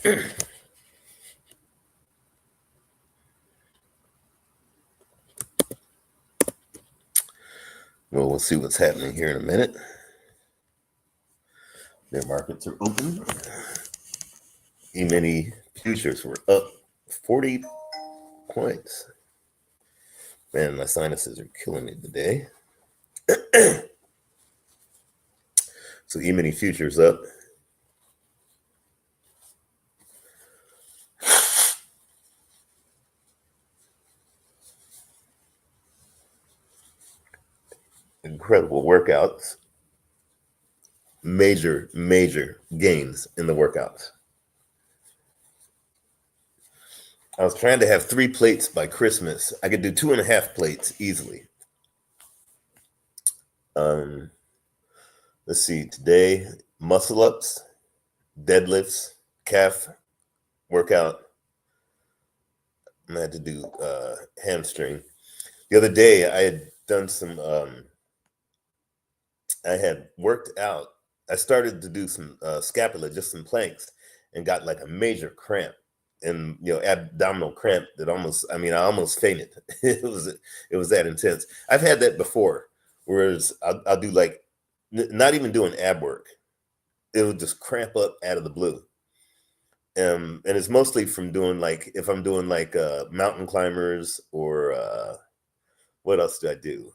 Well, we'll see what's happening here in a minute. Their markets are open. E-mini futures were up 40 points. Man, my sinuses are killing me today. So E-mini futures up. Incredible workouts. Major gains in the workouts. I was trying to have 3 plates by Christmas. I could do 2.5 plates easily. Let's see, today, muscle ups, deadlifts, calf workout. I'm gonna have to do hamstring. The other day I had done some I had worked out. I started to do some scapula, just some planks, and got like a major cramp and abdominal cramp that I almost fainted. it was that intense. I've had that before, whereas I'll do like not even doing ab work. It would just cramp up out of the blue. And it's mostly from doing like, if I'm doing like mountain climbers or what else do I do?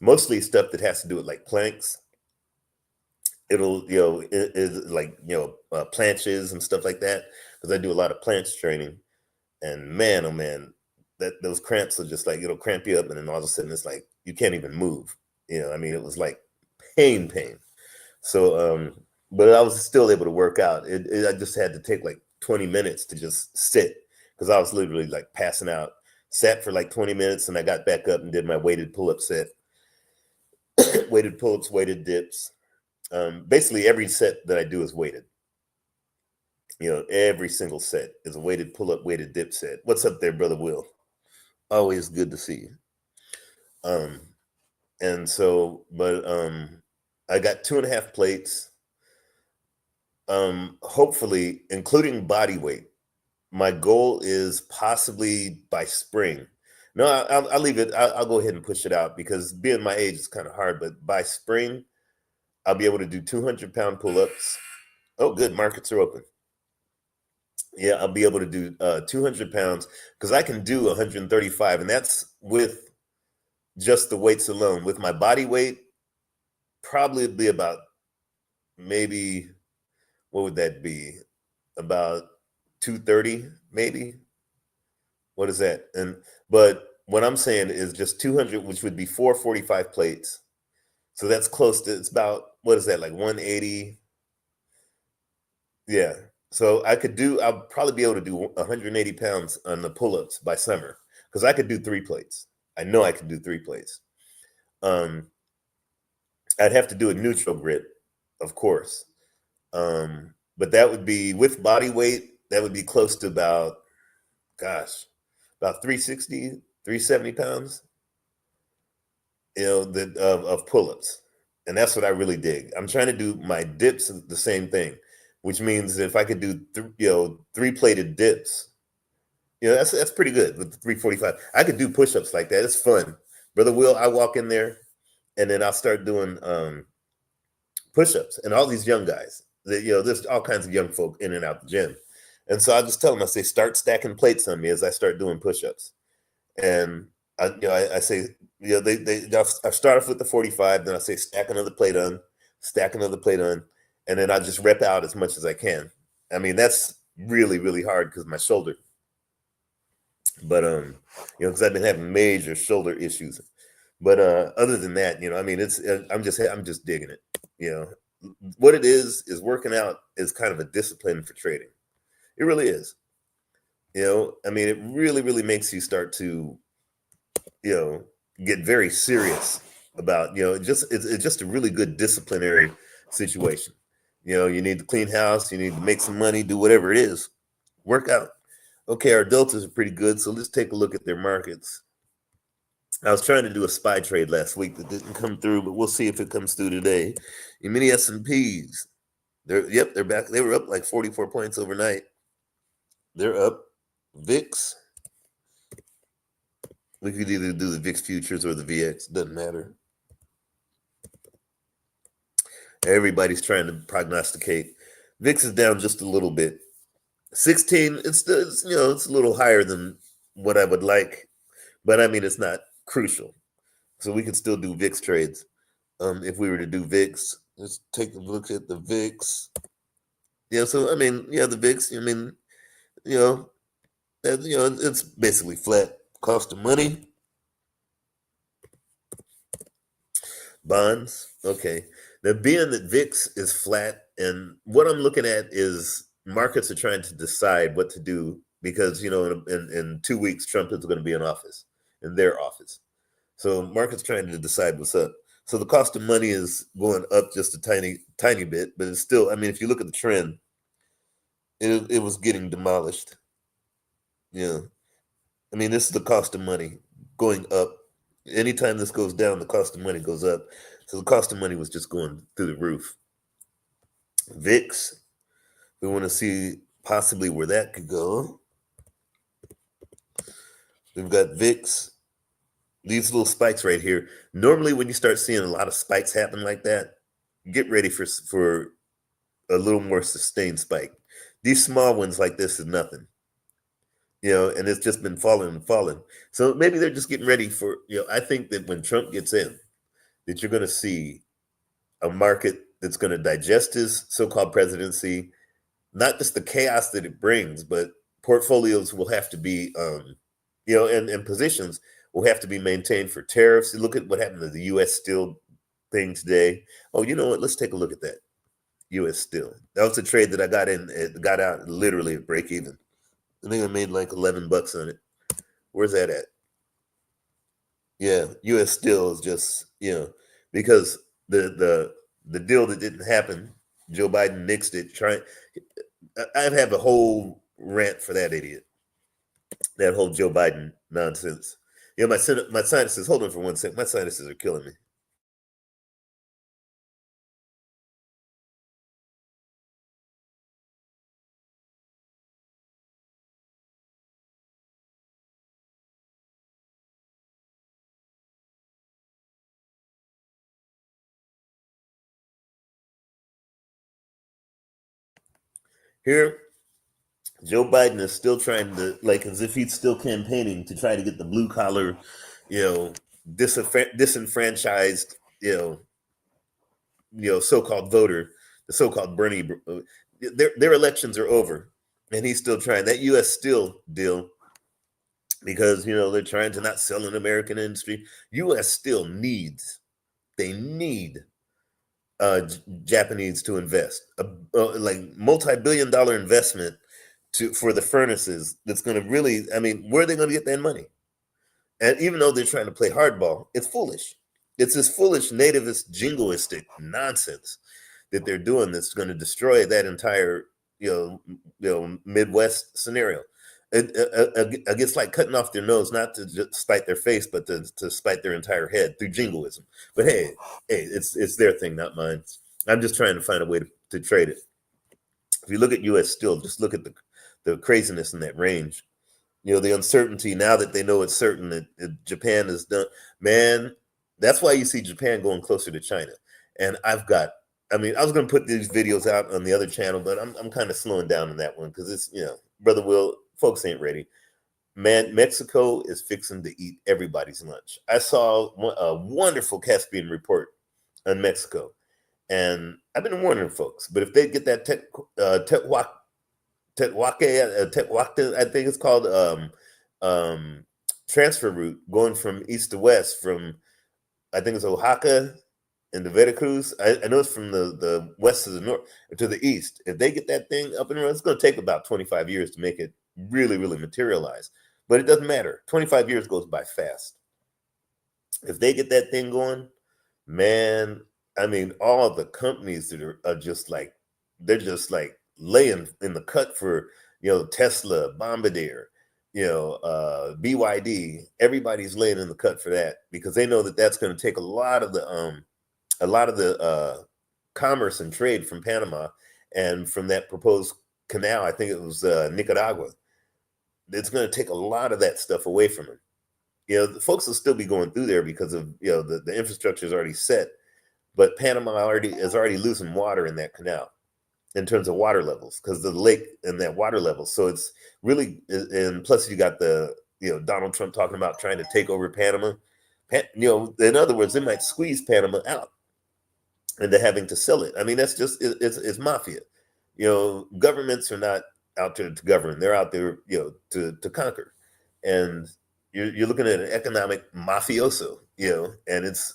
Mostly stuff that has to do with like planks. It'll, it is like, planches and stuff like that. Because I do a lot of planche training. And man, oh man, those cramps are just like, it'll cramp you up. And then all of a sudden it's like, you can't even move. It was like pain. So, but I was still able to work out. I just had to take like 20 minutes to just sit because I was literally like passing out. Sat for like 20 minutes and I got back up and did my weighted pull-up set. Weighted pull-ups, weighted dips. Basically every set that I do is weighted. Every single set is a weighted pull-up, weighted dip set. What's up there, Brother Will? Always good to see you. And so, but I got 2.5 plates. Hopefully, including body weight. My goal is possibly by spring. No, I'll leave it. I'll go ahead and push it out because being my age is kind of hard. But by spring, I'll be able to do 200-pound pull-ups. Oh, good. Markets are open. Yeah, I'll be able to do 200 pounds because I can do 135. And that's with just the weights alone. With my body weight, probably be about maybe, what would that be? About 230, maybe. What is that? But what I'm saying is just 200, which would be 445 plates. So that's close to, it's about, what is that, like 180? Yeah. So I'll probably be able to do 180 pounds on the pull-ups by summer because I could do 3 plates. I know I could do 3 plates. I'd have to do a neutral grip, of course. But that would be with body weight, that would be close to about 360, 370 pounds, of pull-ups. And that's what I really dig. I'm trying to do my dips the same thing, which means if I could do 3-plated dips, that's pretty good with the 345. I could do push-ups like that. It's fun. Brother Will, I walk in there and then I'll start doing push-ups, and all these young guys, there's all kinds of young folk in and out the gym. And so I just tell them, I say, start stacking plates on me as I start doing push-ups. And I say, I start off with the 45, then I say stack another plate on, and then I just rep out as much as I can. I mean, that's really, really hard because my shoulder. But because I've been having major shoulder issues. But other than that, I'm just digging it. What it is working out is kind of a discipline for trading. It really is. It really, really makes you start to, get very serious about, it's just a really good disciplinary situation. You need to clean house, you need to make some money, do whatever it is, work out. Okay, our deltas are pretty good, so let's take a look at their markets. I was trying to do a SPY trade last week that didn't come through, but we'll see if it comes through today. Your mini S&Ps, They're back. They were up like 44 points overnight. They're up. VIX. We could either do the VIX futures or the VX. Doesn't matter. Everybody's trying to prognosticate. VIX is down just a little bit. 16. It's a little higher than what I would like, but I mean it's not crucial. So we could still do VIX trades. If we were to do VIX, let's take a look at the VIX. Yeah, so I mean, yeah, the VIX. I mean, you know, it's basically flat. Cost of money, bonds. Okay, now being that VIX is flat, and what I'm looking at is markets are trying to decide what to do because in 2 weeks Trump is going to be in office, in their office. So markets trying to decide what's up. So the cost of money is going up just a tiny bit, but it's still. I mean, if you look at the trend, it was getting demolished. Yeah, I mean, this is the cost of money going up. Anytime this goes down, the cost of money goes up. So the cost of money was just going through the roof. VIX, we want to see possibly where that could go. We've got VIX, these little spikes right here. Normally, when you start seeing a lot of spikes happen like that, get ready for a little more sustained spike. These small ones like this is nothing. And it's just been falling and falling. So maybe they're just getting ready for, I think that when Trump gets in, that you're going to see a market that's going to digest his so-called presidency, not just the chaos that it brings, but portfolios will have to be, and positions will have to be maintained for tariffs. You look at what happened to the U.S. Steel thing today. Oh, you know what? Let's take a look at that. U.S. Steel. That was a trade that I got out literally at break even. I think I made like $11 on it. Where's that at? Yeah, U.S. Steel is just because the deal that didn't happen, Joe Biden nixed it. I have a whole rant for that idiot, that whole Joe Biden nonsense. My sinuses. Hold on for 1 second. My sinuses are killing me. Here, Joe Biden is still trying to, like, as if he's still campaigning to try to get the blue collar, disenfranchised, so-called voter, the so-called Bernie. Their elections are over, and he's still trying that U.S. Steel deal because they're trying to not sell an American industry. U.S. Steel need Japanese to invest like multi-billion-dollar investment for the furnaces. That's going to really, I mean, where are they going to get that money? And even though they're trying to play hardball, it's foolish. It's this foolish nativist jingoistic nonsense that they're doing that's going to destroy that entire Midwest scenario. It's like cutting off their nose, not to just spite their face, but to spite their entire head through jingoism. But hey, it's their thing, not mine. I'm just trying to find a way to trade it. If you look at U.S. Steel, just look at the craziness in that range. The uncertainty now that they know it's certain that Japan is done. Man, that's why you see Japan going closer to China. And I was going to put these videos out on the other channel, but I'm kind of slowing down on that one because it's, Brother Will, folks ain't ready. Man, Mexico is fixing to eat everybody's lunch. I saw a wonderful Caspian report on Mexico. And I've been warning folks, but if they get that Tehuacán, I think it's called, transfer route going from east to west from, I think it's Oaxaca into Veracruz. I know it's from the west to the north to the east. If they get that thing up and running, it's going to take about 25 years to make it really, really materialize. But it doesn't matter. 25 years goes by fast. If they get that thing going, man, I mean, all the companies that are just like, they're just like laying in the cut for, Tesla, Bombardier, BYD. Everybody's laying in the cut for that because they know that that's going to take a lot of the commerce and trade from Panama and from that proposed canal, I think it was Nicaragua. It's going to take a lot of that stuff away from him. The folks will still be going through there because of the infrastructure is already set, but Panama is already losing water in that canal in terms of water levels because the lake and that water level. So it's really, and plus you got the Donald Trump talking about trying to take over Panama. In other words, they might squeeze Panama out into having to sell it. I mean, that's just it's mafia. Governments are not out there to govern; they're out there, to conquer. And you're looking at an economic mafioso,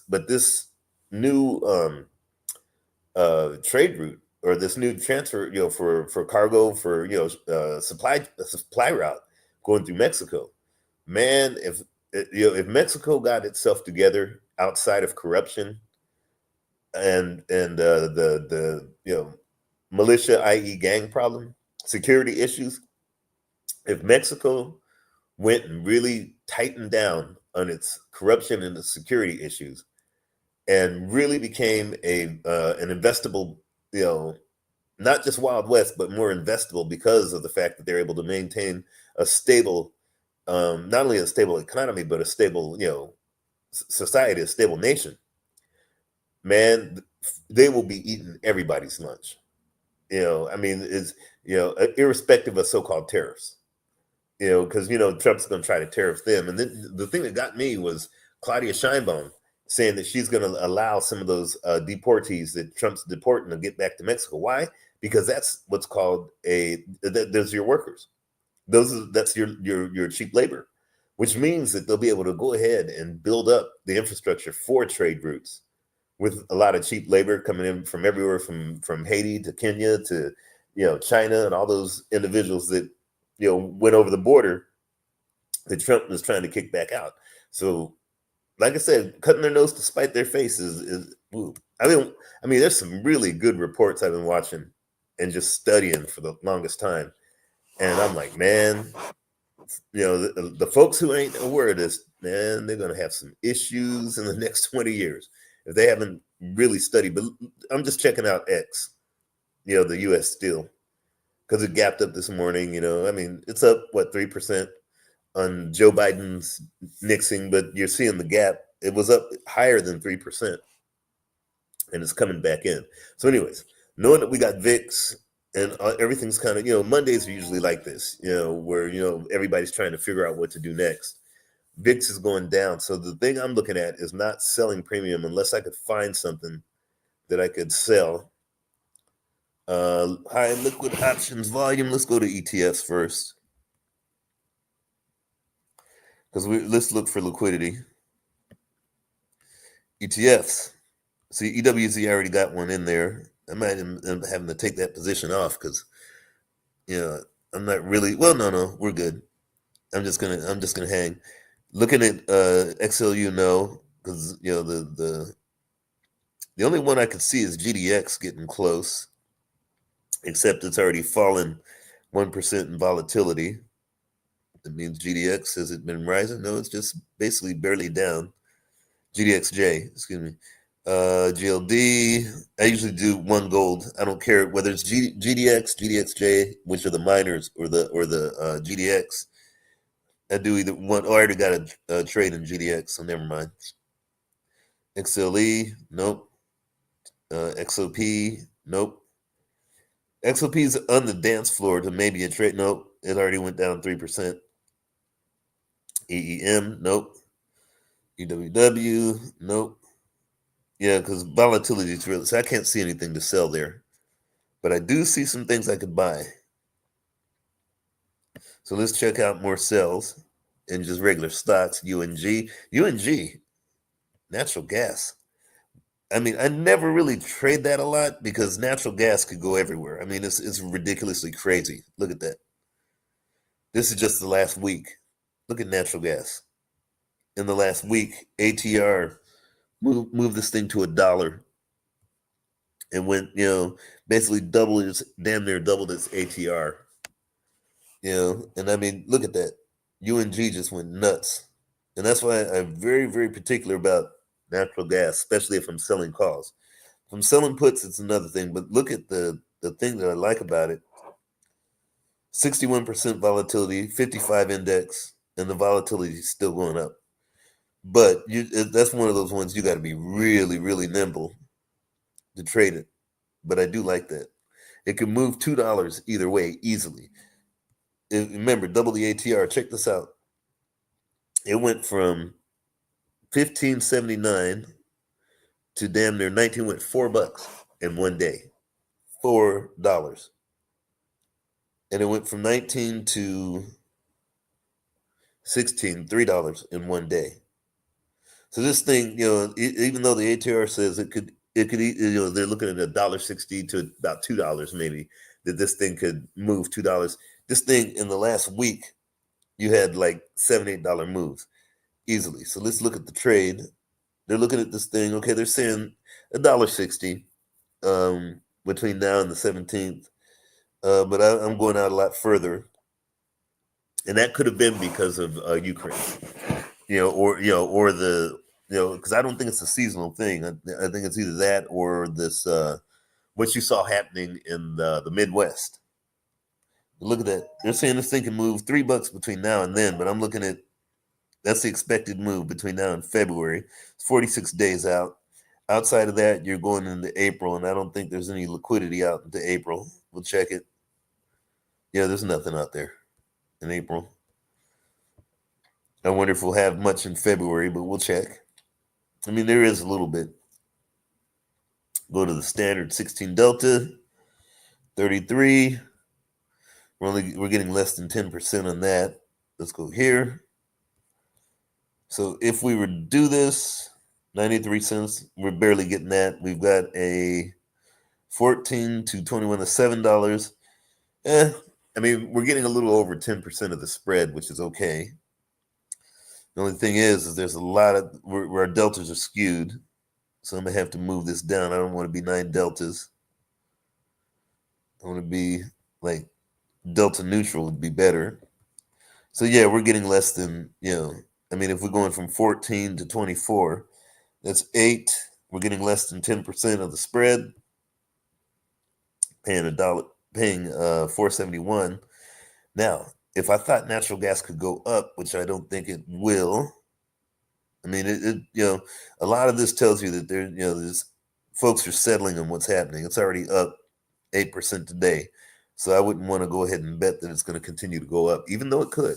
but this new trade route or this new transfer, for cargo for supply route going through Mexico. Man, if Mexico got itself together outside of corruption and the militia, i.e. gang problem, security issues, if Mexico went and really tightened down on its corruption and the security issues and really became an investable, not just Wild West, but more investable because of the fact that they're able to maintain a stable, not only a stable economy, but a stable, society, a stable nation. Man, they will be eating everybody's lunch. I mean, irrespective of so-called tariffs. Because Trump's going to try to tariff them. And then the thing that got me was Claudia Sheinbaum saying that she's going to allow some of those deportees that Trump's deporting to get back to Mexico. Why? Because that's what's called there's your workers. That's your cheap labor, which means that they'll be able to go ahead and build up the infrastructure for trade routes with a lot of cheap labor coming in from everywhere, from Haiti to Kenya to China, and all those individuals that went over the border that Trump was trying to kick back out. So, like I said, cutting their nose to spite their face is I mean, there's some really good reports I've been watching and just studying for the longest time. And I'm like, man, the folks who ain't aware of this, man, they're going to have some issues in the next 20 years if they haven't really studied. But I'm just checking out X, the U.S. Steel, because it gapped up this morning. I mean, it's up, 3% on Joe Biden's nixing, but you're seeing the gap. It was up higher than 3%, and it's coming back in. So anyways, knowing that we got VIX and everything's kind of, Mondays are usually like this, where, everybody's trying to figure out what to do next. VIX is going down. So the thing I'm looking at is not selling premium unless I could find something that I could sell. High liquid options volume. Let's go to ETFs first, because let's look for liquidity. ETFs. See, EWZ already got one in there. I might end up having to take that position off because, I'm not really. Well, no, we're good. I'm just gonna hang. Looking at XLU, no, because the only one I could see is GDX getting close, except it's already fallen 1% in volatility. That means GDX, has it been rising? No, it's just basically barely down. GDXJ, excuse me. GLD, I usually do one gold. I don't care whether it's GDX, GDXJ, which are the miners, or the GDX. I do either one. Oh, I already got a trade in GDX, so never mind. XLE, nope. XOP, nope. XOP's on the dance floor to maybe a trade. Nope, it already went down 3%. EEM, nope. EWW, nope. Yeah, because volatility is real. So I can't see anything to sell there. But I do see some things I could buy. So let's check out more sells in just regular stocks. UNG, natural gas. I mean, I never really trade that a lot because natural gas could go everywhere. I mean, it's ridiculously crazy. Look at that. This is just the last week. Look at natural gas. In the last week, ATR moved this thing to $1 and went, basically damn near doubled its ATR. And I mean, look at that. UNG just went nuts. And that's why I'm very, very particular about natural gas, especially if I'm selling calls. If I'm selling puts, it's another thing. But look at the the thing that I like about it, 61% volatility, 55 index, and the volatility is still going up. But that's one of those ones you got to be really, really nimble to trade it. But I do like that. It can move $2 either way easily. Remember, double the ATR. Check this out. It went from 15.79 to damn near 19. Went $4 in one day. $4. And it went from 19 to 16, $3 in one day. So this thing, even though the ATR says it could, they're looking at $1.60 to about $2 maybe, that this thing could move $2. This thing in the last week, you had like $7, $8 moves easily. So let's look at the trade. They're looking at this thing. Okay, they're saying $1.60 between now and the 17th. But I'm going out a lot further, and that could have been because of Ukraine, or because I don't think it's a seasonal thing. I think it's either that or this what you saw happening in the Midwest. Look at that. They're saying this thing can move $3 between now and then, but I'm looking at that's the expected move between now and February. It's 46 days out. Outside of that, you're going into April, and I don't think there's any liquidity out into April. We'll check it. Yeah, there's nothing out there in April. I wonder if we'll have much in February, but we'll check. I mean, there is a little bit. Go to the standard 16 Delta, 33. We're getting less than 10% on that. Let's go here. So if we were to do this, 93 cents, we're barely getting that. We've got a 14 to 21 to $7. I mean, we're getting a little over 10% of the spread, which is okay. The only thing is there's a lot of where our deltas are skewed. So I'm going to have to move this down. I don't want to be 9 deltas. I want to be like delta neutral would be better. So yeah, we're getting less than, I mean, if we're going from 14 to 24, that's 8. We're getting less than 10% of the spread. Paying $4.71. Now, if I thought natural gas could go up, which I don't think it will, I mean, a lot of this tells you that there's folks are settling on what's happening. It's already up 8% today. So I wouldn't want to go ahead and bet that it's going to continue to go up, even though it could.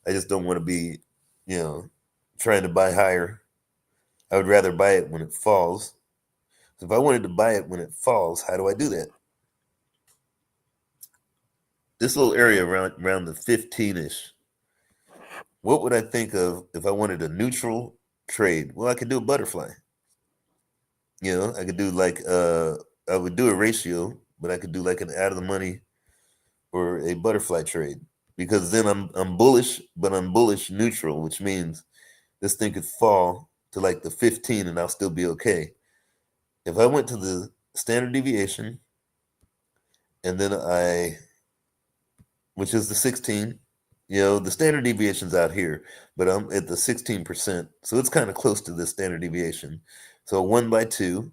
I just don't want to be, trying to buy higher. I would rather buy it when it falls. So if I wanted to buy it when it falls, how do I do that? This little area around the 15-ish. What would I think of if I wanted a neutral trade? Well, I could do a butterfly. I could do I would do a ratio, but I could do like an out of the money or a butterfly trade, because then I'm bullish, but I'm bullish neutral, which means this thing could fall to like the 15 and I'll still be okay. If I went to the standard deviation and then which is the 16, the standard deviation's out here, but I'm at the 16%. So it's kind of close to the standard deviation. So 1 by 2.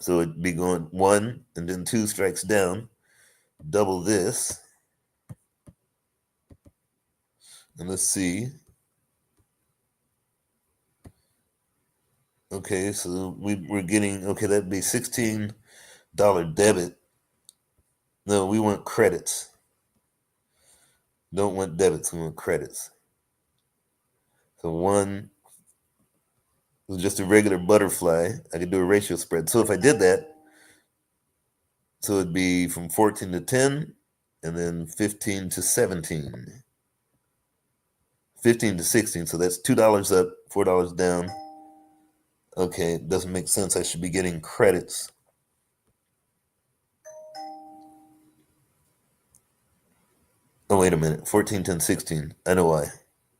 So it'd be going 1 and then 2 strikes down. Double this. And let's see. Okay, so we're getting, that'd be $16 debit. No, we want credits. Don't want debits, we want credits. So 1 was just a regular butterfly. I could do a ratio spread. So if I did that, so it'd be from 14 to 10, and then 15 to 17. 15 to 16, so that's $2 up, $4 down. Okay, it doesn't make sense. I should be getting credits. Oh, wait a minute. 14, 10, 16. I know why.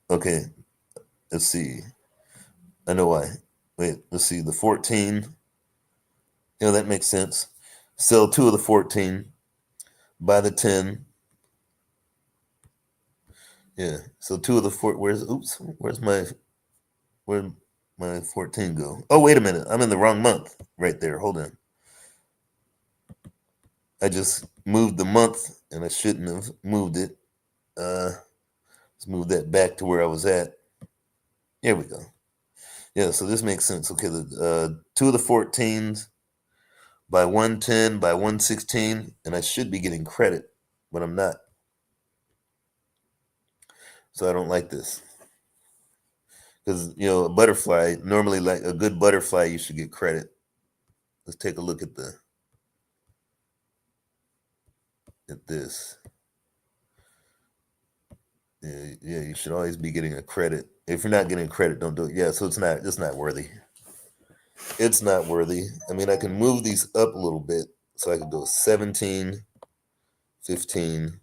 Okay, let's see. I know why. Wait, let's see. The 14. That makes sense. Sell 2 of the 14. Buy the 10. Yeah, so 2 of the 4. Where's my 14 go? Oh, wait a minute. I'm in the wrong month right there. Hold on. I just moved the month and I shouldn't have moved it. Let's move that back to where I was at. Here we go. Yeah, so this makes sense. Okay, the two of the 14s by 110 by 116, and I should be getting credit, but I'm not. So I don't like this. Because a butterfly, normally like a good butterfly, you should get credit. Let's take a look at this. Yeah, you should always be getting a credit. If you're not getting credit, don't do it. Yeah, so it's not worthy. It's not worthy. I mean, I can move these up a little bit. So I could go 17, 15,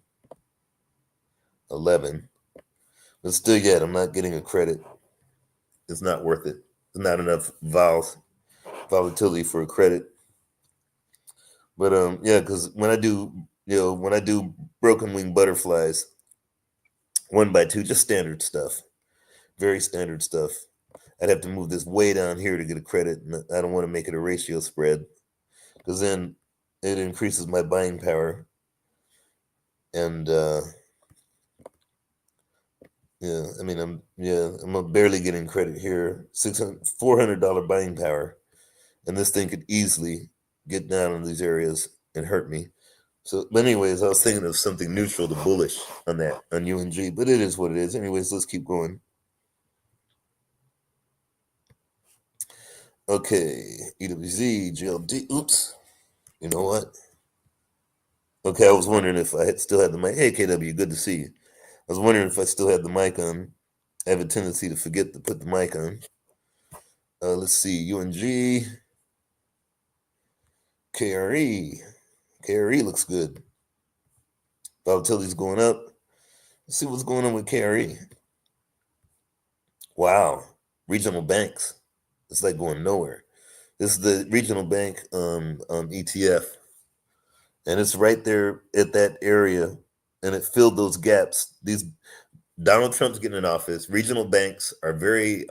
11. But still yet, I'm not getting a credit. It's not worth it. There's not enough volatility for a credit. But yeah, because when I do broken wing butterflies, 1x2, just standard stuff, very standard stuff. I'd have to move this way down here to get a credit, and I don't want to make it a ratio spread because then it increases my buying power. And yeah, I mean, I'm barely getting credit here. $400 buying power, and this thing could easily get down in these areas and hurt me. So, but anyways, I was thinking of something neutral to bullish on UNG, but it is what it is. Anyways, let's keep going. Okay, EWZ, GLD. Oops. You know what? Okay, I was wondering if I still had the mic. Hey, KW, good to see you. I was wondering if I still had the mic on. I have a tendency to forget to put the mic on. Let's see, UNG, KRE. KRE looks good. Volatility's going up. Let's see what's going on with KRE. Wow, regional banks. It's like going nowhere. This is the regional bank ETF, and it's right there at that area, and it filled those gaps. Donald Trump's getting in office. Regional banks are very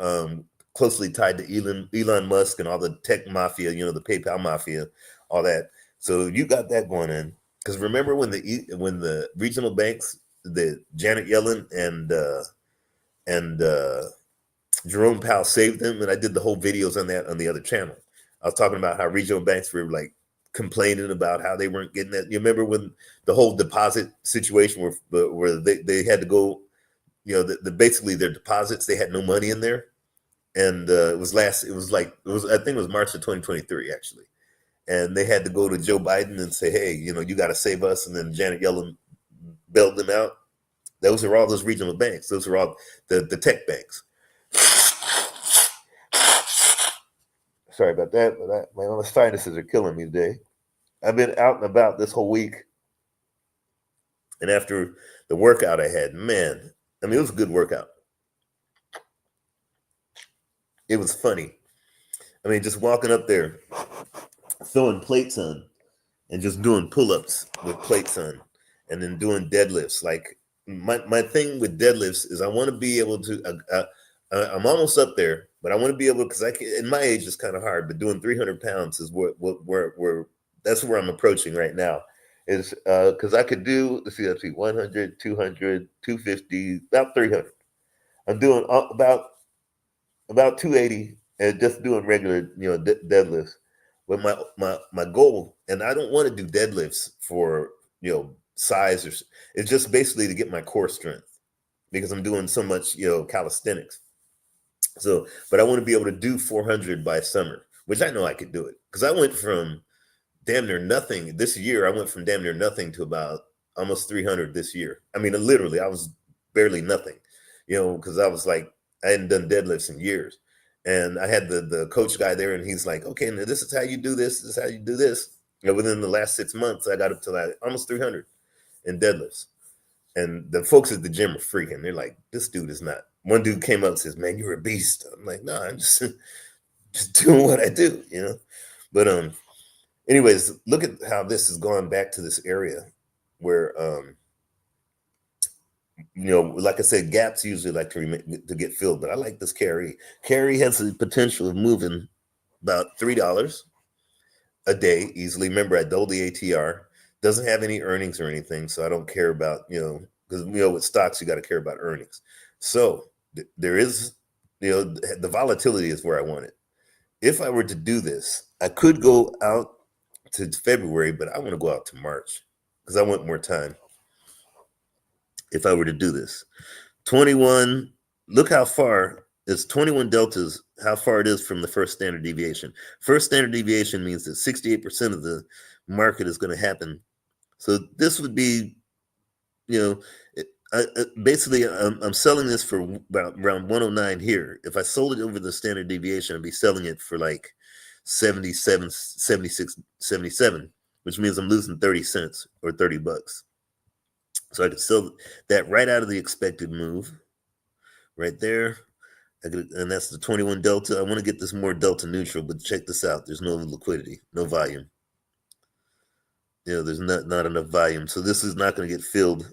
closely tied to Elon Musk and all the tech mafia, the PayPal mafia, all that. So you got that going in. Because remember when the regional banks, the Janet Yellen and Jerome Powell saved them, and I did the whole videos on that on the other channel. I was talking about how regional banks were like complaining about how they weren't getting that. You remember when the whole deposit situation where they had to go, basically their deposits, they had no money in there, and I think it was March of 2023 actually, and they had to go to Joe Biden and say, hey, you got to save us, and then Janet Yellen bailed them out. Those are all those regional banks. Those are all the tech banks. Sorry about that, but my sinuses are killing me today. I've been out and about this whole week, and after the workout I had, man, I mean, it was a good workout. It was funny. I mean, just walking up there, throwing plates on, and just doing pull-ups with plates on, and then doing deadlifts. Like my thing with deadlifts is I want to be able to. I'm almost up there, but I want to be able, because in my age it's kind of hard, but doing 300 pounds is where that's where I'm approaching right now. Is because I could do, let's see, 100, 200, 250, about 300. I'm doing about 280 and just doing regular, deadlifts. But my goal, and I don't want to do deadlifts for, size, or it's just basically to get my core strength, because I'm doing so much, calisthenics. So, but I want to be able to do 400 by summer, which I know I could do it, because I went from damn near nothing this year. I went from damn near nothing to about almost 300 this year. I mean, literally, I was barely nothing, because I was like, I hadn't done deadlifts in years. And I had the coach guy there, and he's like, okay, now this is how you do this. This is how you do this. Within the last 6 months, I got up to like almost 300 in deadlifts. And the folks at the gym are freaking. They're like, this dude is not. One dude came up and says, man, you're a beast. I'm like, no, I'm just doing what I do, But anyways, look at how this has gone back to this area where like I said, gaps usually like to get filled, but I like this KRE. KRE has the potential of moving about $3 a day easily. Remember, I doubled the ATR. Doesn't have any earnings or anything, so I don't care about, because with stocks you got to care about earnings. So there is, the volatility is where I want it. If I were to do this, I could go out to February, but I want to go out to March because I want more time. If I were to do this, 21, look how far it's 21 deltas, how far it is from the first standard deviation. First standard deviation means that 68% of the market is going to happen. So this would be, basically I'm selling this for about around 109 here. If I sold it over the standard deviation, I'd be selling it for like 77, 76, 77, which means I'm losing 30 cents or $30. So I could sell that right out of the expected move right there. And that's the 21 delta. I want to get this more delta neutral, but check this out. There's no liquidity, no volume. There's not enough volume. So this is not going to get filled.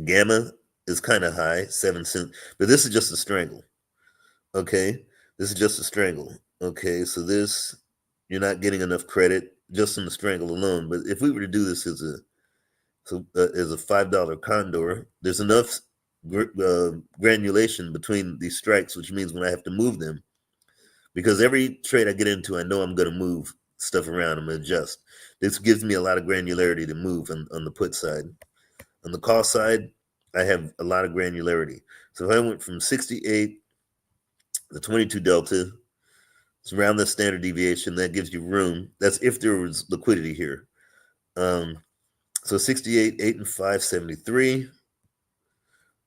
Gamma is kind of high, 7 cents, but this is just a strangle. Okay, this is just a strangle. Okay, so this, you're not getting enough credit just in the strangle alone. But if we were to do this as a $5 condor, there's enough granulation between these strikes, which means when I have to move them, because every trade I get into, I know I'm going to move stuff around. I'm going to adjust. This gives me a lot of granularity to move on the put side. On the call side, I have a lot of granularity. So if I went from 68, the 22 delta, it's around the standard deviation, that gives you room. That's if there was liquidity here. So 68, 8 and 5, 73.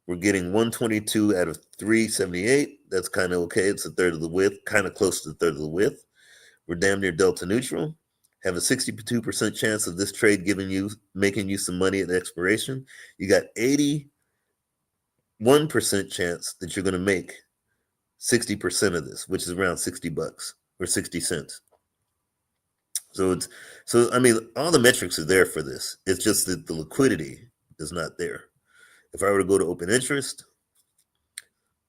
We're getting 122 out of 378. That's kind of okay. It's a third of the width, kind of close to the third of the width. We're damn near delta neutral. Have a 62% chance of this trade making you some money at the expiration. You got 81% chance that you're going to make 60% of this, which is around $60 or 60 cents. So I mean, all the metrics are there for this. It's just that the liquidity is not there. If I were to go to open interest,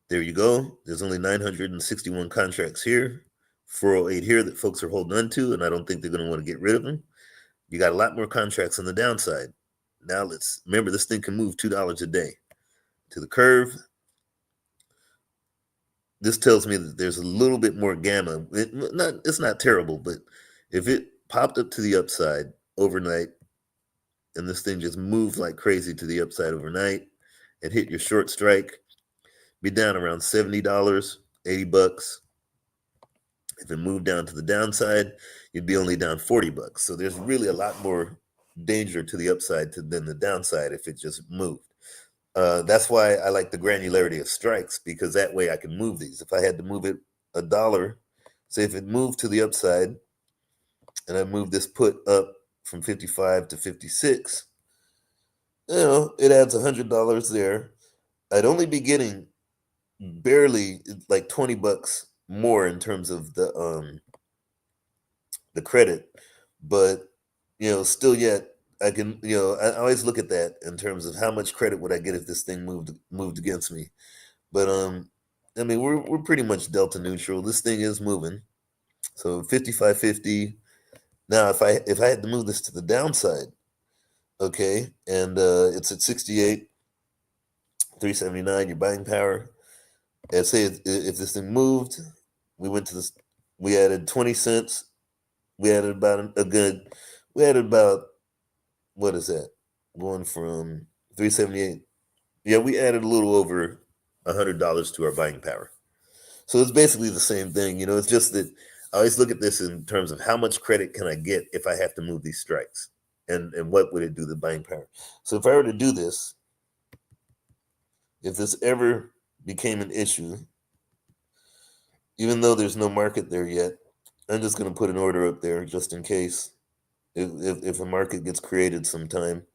there you go. There's only 961 contracts here, 408 here that folks are holding on to, and I don't think they're going to want to get rid of them. You got a lot more contracts on the downside. Now let's remember, this thing can move $2 a day to the curve. This tells me that there's a little bit more gamma. It's not terrible, but if it popped up to the upside overnight and this thing just moved like crazy to the upside overnight and hit your short strike, be down around $70, $80. If it moved down to the downside, you'd be only down $40. So there's really a lot more danger to the upside than the downside if it just moved. That's why I like the granularity of strikes, because that way I can move these. If I had to move it $1, say if it moved to the upside and I moved this put up from 55 to 56, it adds $100 there. I'd only be getting barely like $20 more in terms of the credit, but still yet I can, I always look at that in terms of how much credit would I get if this thing moved against me. But I mean, we're pretty much delta neutral. This thing is moving, so 55.50. Now if I had to move this to the downside, okay, and it's at 68, 379, your buying power. And say if this thing moved, we went to this, we added 20 cents. We added about what is that? Going from 378. Yeah, we added a little over $100 to our buying power. So it's basically the same thing. It's just that I always look at this in terms of how much credit can I get if I have to move these strikes, and what would it do to the buying power. So if I were to do this, if this ever became an issue, even though there's no market there yet, I'm just going to put an order up there just in case if a market gets created sometime,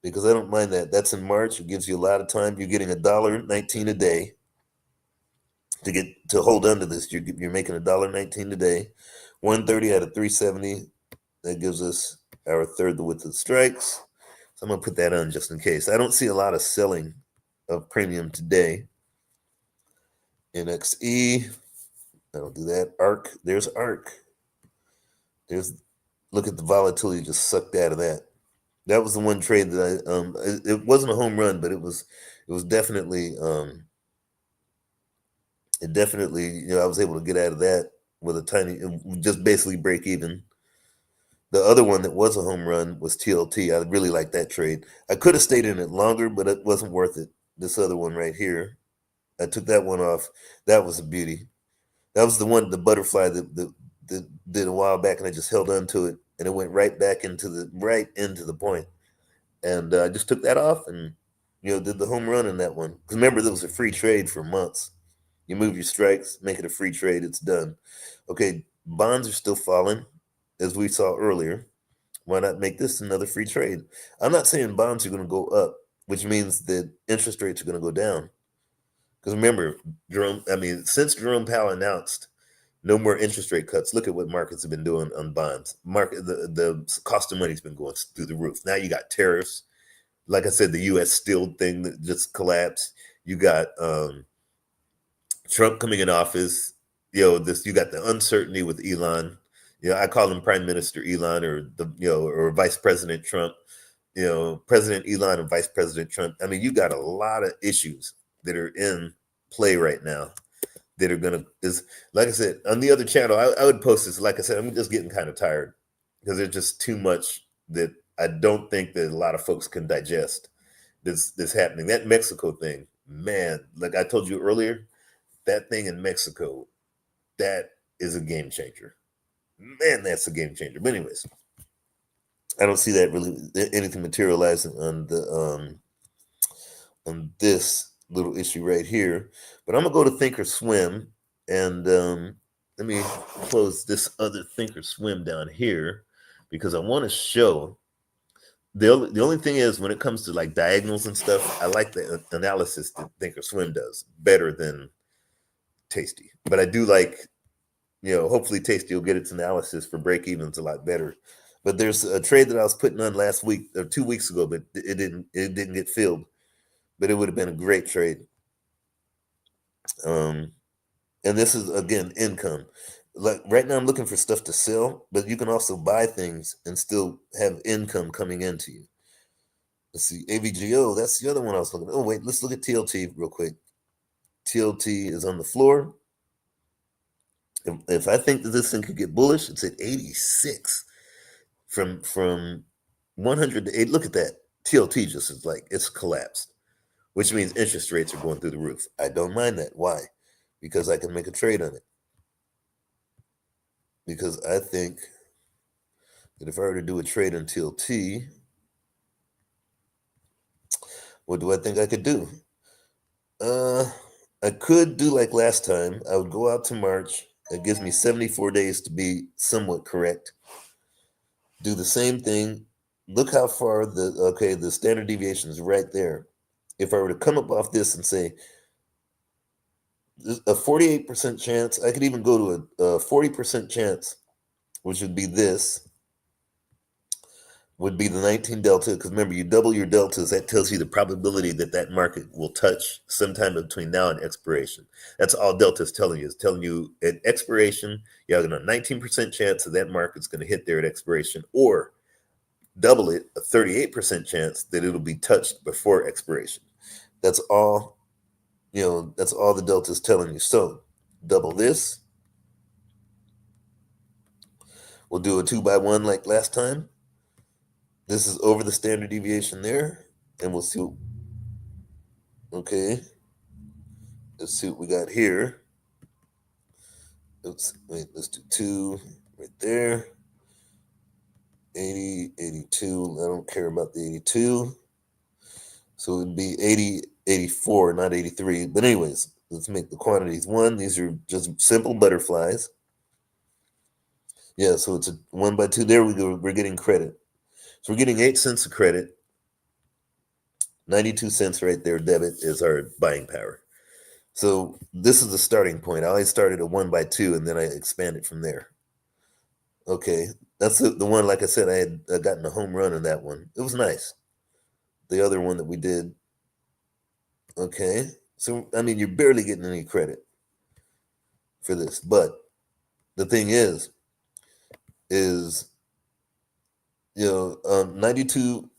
because I don't mind that. That's in March. It gives you a lot of time. You're getting $1.19 a day to hold on to this. You're making $1.19 a day, 130 out of 370. That gives us our third the width of the strikes. So I'm going to put that on just in case. I don't see a lot of selling of premium today. NXE, I don't do that. ARC, there's ARC. There's Look at the volatility just sucked out of that. That was the one trade that it wasn't a home run, but it was definitely it definitely, I was able to get out of that with a tiny, just basically break even. The other one that was a home run was TLT. I really like that trade. I could have stayed in it longer, but it wasn't worth it. This other one right here, I took that one off. That was a beauty. That was the one, the butterfly that did a while back, and I just held on to it, and it went right back into the point. And I just took that off, and did the home run in that one. Because remember, there was a free trade for months. You move your strikes, make it a free trade, it's done. Okay, bonds are still falling, as we saw earlier. Why not make this another free trade? I'm not saying bonds are going to go up, which means that interest rates are going to go down. Because remember, since Jerome Powell announced no more interest rate cuts, look at what markets have been doing on bonds. The cost of money has been going through the roof. Now you got tariffs. Like I said, the U.S. Steel thing that just collapsed. You got Trump coming in office. You got the uncertainty with Elon. I call him Prime Minister Elon, or Vice President Trump. President Elon and Vice President Trump. I mean, you got a lot of issues that are in play right now that are gonna is like I said on the other channel. I would post this. Like I said, I'm just getting kind of tired because there's just too much that I don't think that a lot of folks can digest. This happening. That Mexico thing, man. Like I told you earlier, that thing in Mexico, that is a game changer. Man, that's a game changer. But anyways, I don't see that really anything materializing on this little issue right here. But I'm gonna go to Thinkorswim, and let me close this other Thinkorswim down here because I want to show. The only thing is when it comes to like diagonals and stuff, I like the analysis that Thinkorswim does better than Tasty. But I do like, hopefully Tasty will get its analysis for break evens a lot better. But there's a trade that I was putting on last week or 2 weeks ago, but it didn't get filled. But it would have been a great trade. And this is again income. Like right now, I'm looking for stuff to sell, but you can also buy things and still have income coming into you. Let's see, AVGO. That's the other one I was looking at. Oh wait, let's look at TLT real quick. TLT is on the floor. If I think that this thing could get bullish, it's at 86 from 100 to 8. Look at that. TLT just is like it's collapsed, which means interest rates are going through the roof. I don't mind that. Why? Because I can make a trade on it. Because I think that if I were to do a trade on TLT, what do I think I could do? I could do like last time. I would go out to March. It gives me 74 days to be somewhat correct. Do the same thing. Look how far the standard deviation is right there. If I were to come up off this and say a 48% chance, I could even go to a 40% chance, which would be this, would be the 19 delta. Because remember, you double your deltas, that tells you the probability that market will touch sometime between now and expiration. That's all delta is telling you. It's telling you at expiration, you have a 19% chance that market's going to hit there at expiration, or double it, a 38% chance that it'll be touched before expiration. That's all, that's all the delta is telling you. So double this. We'll do a 2x1 like last time. This is over the standard deviation there, and we'll see. Okay, let's see what we got here. Oops, wait, let's do 2 right there. 80, 82. I don't care about the 82. So it would be 80, 84, not 83. But anyways, let's make the quantities 1. These are just simple butterflies. Yeah, so it's a 1x2. There we go. We're getting credit. So we're getting 8 cents of credit. 92 cents right there, debit, is our buying power. So this is the starting point. I always started at 1x2, and then I expanded from there. Okay, that's the one, like I said, I had gotten a home run on that one. It was nice. The other one that we did. Okay, so, I mean, you're barely getting any credit for this. But the thing is 92.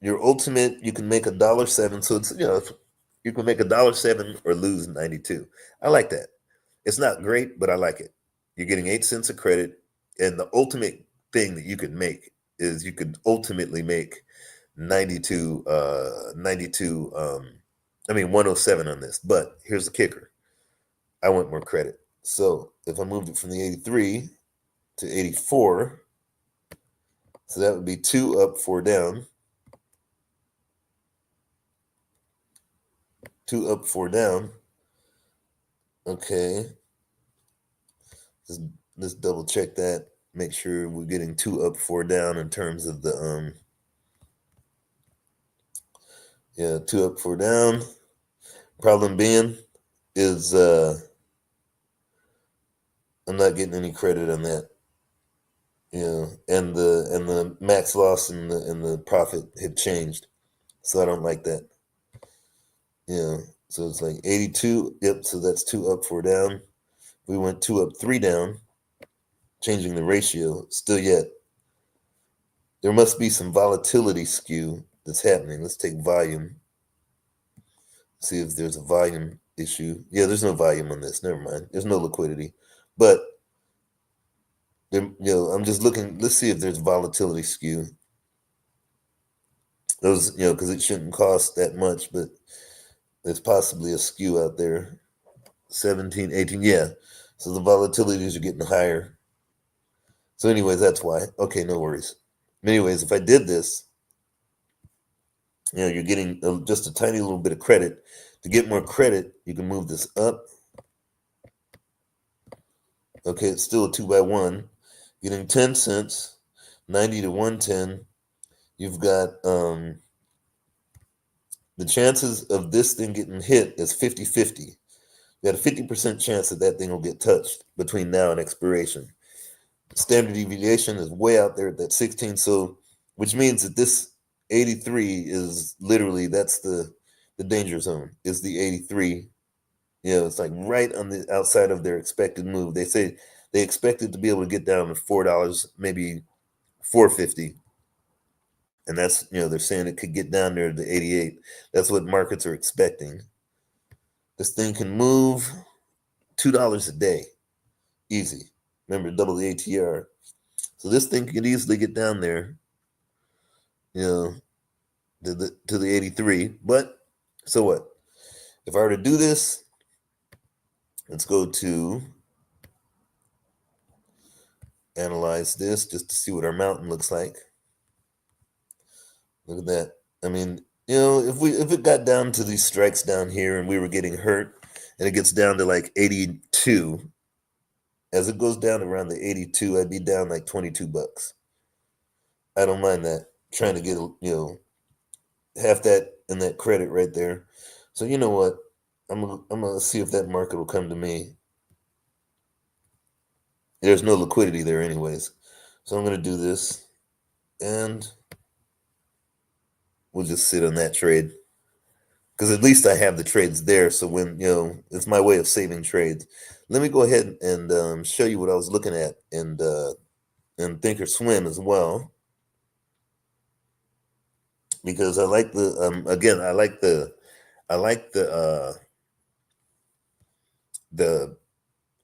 Your ultimate, you can make $1.07. So it's you can make $1.07 or lose 92. I like that. It's not great, but I like it. You're getting 8 cents of credit, and the ultimate thing that you could make is you could ultimately make 92, 92. I mean 107 on this. But here's the kicker: I want more credit. So if I moved it from the 83 to 84, so that would be 2 up, 4 down. 2 up, 4 down. Okay. Let's double check that. Make sure we're getting 2 up, 4 down in terms of the 2 up, 4 down. Problem being is I'm not getting any credit on that. And the max loss and the profit had changed. So I don't like that. So it's like 82. Yep, so that's 2 up, 4 down. We went 2 up, 3 down, changing the ratio. Still yet, there must be some volatility skew that's happening. Let's take volume. See if there's a volume issue. Yeah, there's no volume on this. Never mind. There's no liquidity. But I'm just looking. Let's see if there's volatility skew. Those, because it shouldn't cost that much, but there's possibly a skew out there. 17, 18, yeah. So the volatilities are getting higher. So anyways, that's why. Okay, no worries. Anyways, if I did this, you're getting just a tiny little bit of credit. To get more credit, you can move this up. Okay, it's still a 2x1. Getting 10 cents, 90 to 110. You've got the chances of this thing getting hit is 50-50. You got a 50% chance that thing will get touched between now and expiration. Standard deviation is way out there at that 16. So, which means that this 83 is literally, that's the danger zone, is the 83. It's like right on the outside of their expected move. They say they expected to be able to get down to $4, maybe $4.50. And that's, they're saying it could get down there to 88. That's what markets are expecting. This thing can move $2 a day. Easy. Remember, double the ATR. So this thing could easily get down there, to the 83. But so what? If I were to do this, let's go to analyze this just to see what our mountain looks like. Look at that. I mean, if it got down to these strikes down here and we were getting hurt and it gets down to like 82, as it goes down around the 82, I'd be down like $22. I don't mind that. Trying to get, half that and that credit right there. So you know what? I'm gonna see if that market will come to me. There's no liquidity there anyways. So I'm gonna do this and we'll just sit on that trade. Because at least I have the trades there. So when, it's my way of saving trades. Let me go ahead and show you what I was looking at and Thinkorswim as well. Because I like the again, I like the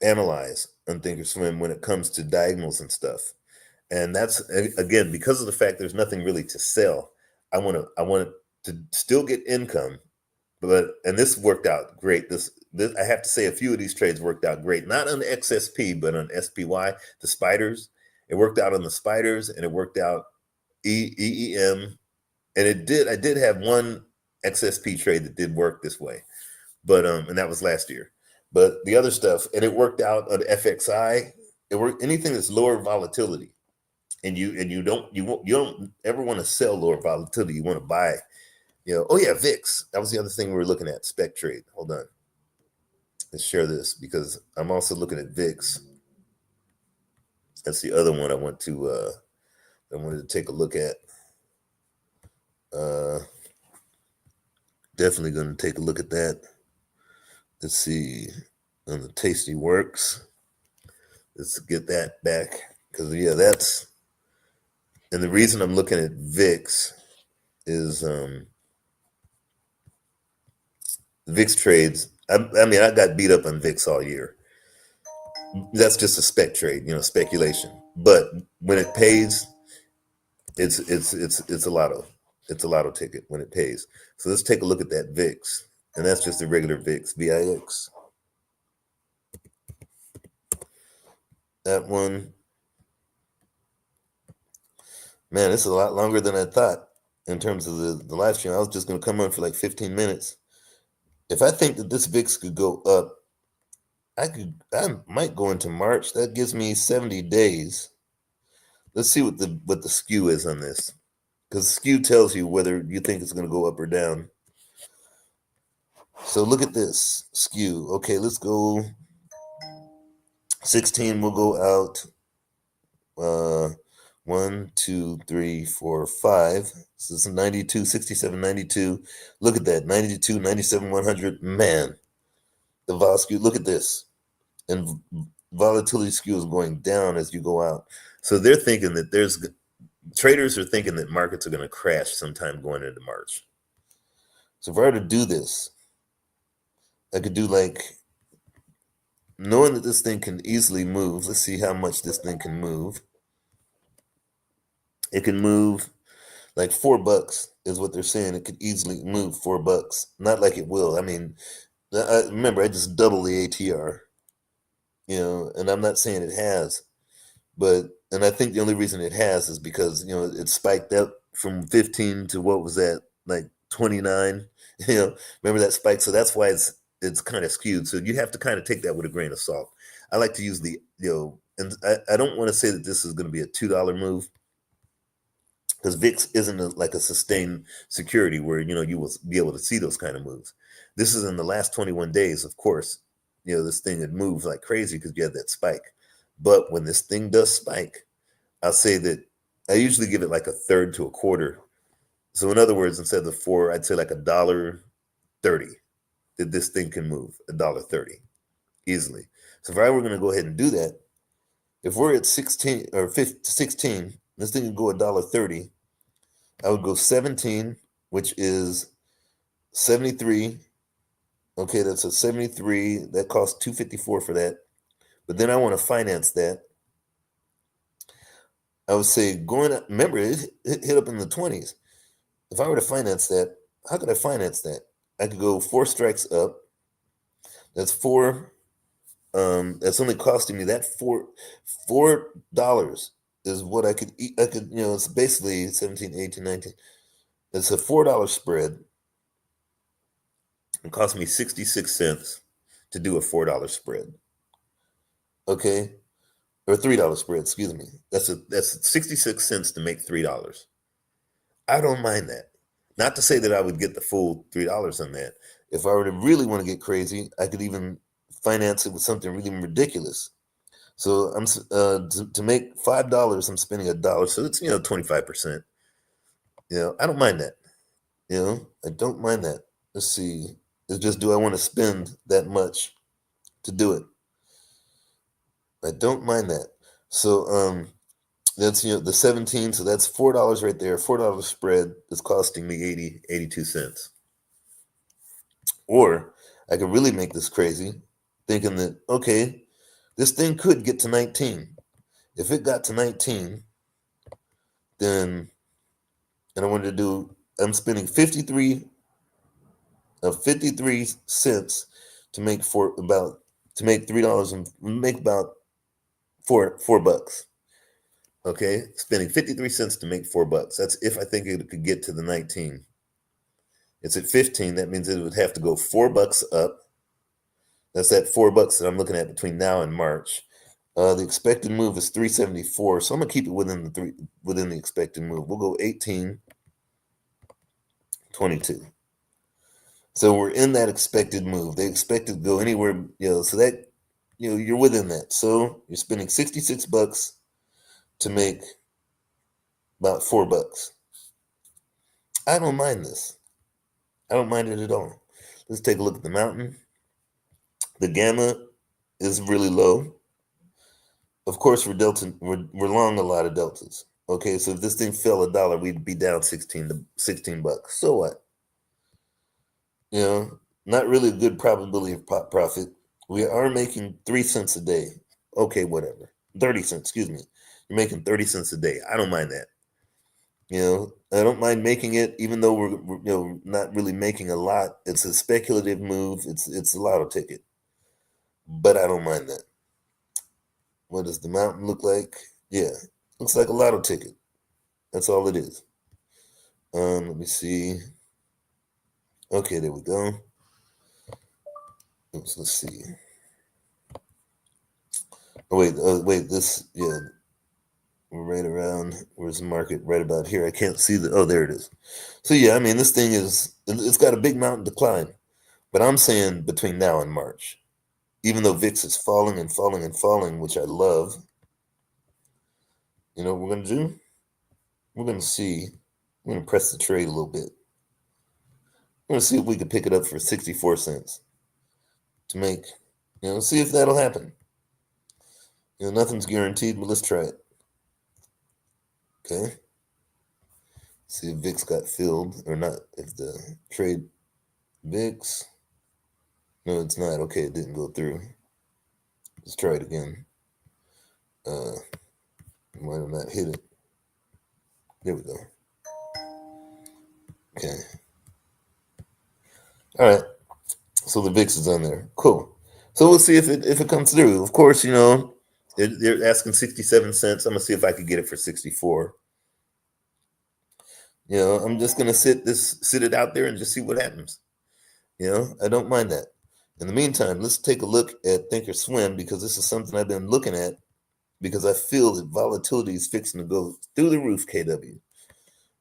analyze on Thinkorswim when it comes to diagonals and stuff. And that's, again, because of the fact there's nothing really to sell. I want to still get income, and this worked out great. This I have to say, a few of these trades worked out great. Not on XSP, but on SPY, the spiders. It worked out on the spiders, and it worked out EEM, and I did have one XSP trade that did work this way, but and that was last year. But the other stuff, and it worked out on FXI. It worked anything that's lower volatility, and you don't ever want to sell lower volatility. You want to buy. Oh yeah, VIX. That was the other thing we were looking at. Spec trade. Hold on. Let's share this because I'm also looking at VIX. That's the other one I wanted to take a look at. Definitely going to take a look at that. Let's see on the Tasty Works. Let's get that back because that's And the reason I'm looking at VIX is VIX trades. I mean, I got beat up on VIX all year. That's just a spec trade, speculation. But when it pays, it's a lotto. It's a lotto ticket when it pays. So let's take a look at that VIX, and that's just a regular VIX, VIX. That one, man, it's a lot longer than I thought in terms of the live stream. I was just going to come on for like 15 minutes. If I think that this VIX could go up, I might go into March. That gives me 70 days. Let's see what the skew is on this, because skew tells you whether you think it's going to go up or down. So look at this skew. Okay, let's go 16. We'll go out 1, 2, 3, 4, 5. So it's 92, 67, 92. Look at that, 92, 97, 100. Man, the vol skew. Look at this, and volatility skew is going down as you go out. So they're thinking that traders are thinking that markets are going to crash sometime going into March. So if I were to do this, I could do like, knowing that this thing can easily move. Let's see how much this thing can move. It can move like $4 is what they're saying. It could easily move $4. Not like it will. I mean, remember, I just double the ATR, and I'm not saying it has, and I think the only reason it has is because, it spiked up from 15 to what was that, like 29, remember that spike? So that's why it's kind of skewed. So you have to kind of take that with a grain of salt. I like to use and I don't want to say that this is going to be a $2 move, because VIX isn't like a sustained security where, you will be able to see those kind of moves. This is in the last 21 days, of course. This thing had moved like crazy because you had that spike. But when this thing does spike, I'll say that I usually give it like a third to a quarter. So in other words, instead of the 4, I'd say like $1.30 that this thing can move, $1.30 easily. So if I were going to go ahead and do that, if we're at 16 or 16, this thing can go $1.30. I would go 17, which is 73. Okay, that's a 73. That costs $254 for that. But then I want to finance that. I would say going up, remember, it hit up in the 20s. If I were to finance that, how could I finance that? I could go 4 strikes up. That's 4. That's only costing me that $4 is what I could eat. I could, it's basically 17, 18, 19. It's a $4 spread. It cost me 66 cents to do a $4 spread. Okay, or $3 spread. Excuse me. That's 66 cents to make $3. I don't mind that. Not to say that I would get the full $3 on that. If I were to really want to get crazy, I could even finance it with something really ridiculous. So I'm to make $5, I'm spending $1. So it's 25%. I don't mind that. I don't mind that. Let's see. It's just, do I want to spend that much to do it? I don't mind that. So that's the 17. So that's $4 right there. $4 spread is costing me 82 cents. Or I could really make this crazy, thinking that, okay, this thing could get to 19. If it got to 19, then, and I wanted to do, I'm spending 53 cents to make $3 and make about $4. Okay, spending 53 cents to make $4. That's if I think it could get to the 19. It's at 15. That means it would have to go $4 up. That's that $4 that I'm looking at between now and March. The expected move is 374, so I'm gonna keep it within the expected move. We'll go 18, 22. So we're in that expected move. They expect to go anywhere, so that you're within that. So you're spending $66 to make about $4. I don't mind this. I don't mind it at all. Let's take a look at the mountain. The gamma is really low. Of course, we're long a lot of deltas. Okay, so if this thing fell $1, we'd be down 16 bucks. So what? You know, not really a good probability of profit. We are making 3 cents a day. Okay, whatever. 30 cents, excuse me. You're making 30 cents a day. I don't mind that. I don't mind making it, even though we're not really making a lot. It's a speculative move. It's a lotto ticket, but I don't mind that. What does the mountain look like? Yeah, looks like a lotto ticket. That's all it is. Let me see. Okay, there we go. Let's see. Oh wait. This, yeah, we're right around. Where's the market? Right about here. I can't see the. Oh, there it is. So yeah, I mean, this thing it's got a big mountain decline, but I'm saying between now and March, even though VIX is falling and falling and falling, which I love. You know what we're gonna do? We're gonna see. We're gonna press the trade a little bit. We're gonna see if we can pick it up for 64 cents to make. See if that'll happen. Nothing's guaranteed, but let's try it. Okay. See if VIX got filled or not. If the trade VIX. No, it's not. Okay, it didn't go through. Let's try it again. Might have not hit it. There we go. Okay. All right. So the VIX is on there. Cool. So we'll see if it comes through. Of course, they're asking 67 cents. I'm gonna see if I could get it for 64. I'm just gonna sit it out there and just see what happens. I don't mind that. In the meantime, let's take a look at Thinkorswim, because this is something I've been looking at, because I feel that volatility is fixing to go through the roof, KW.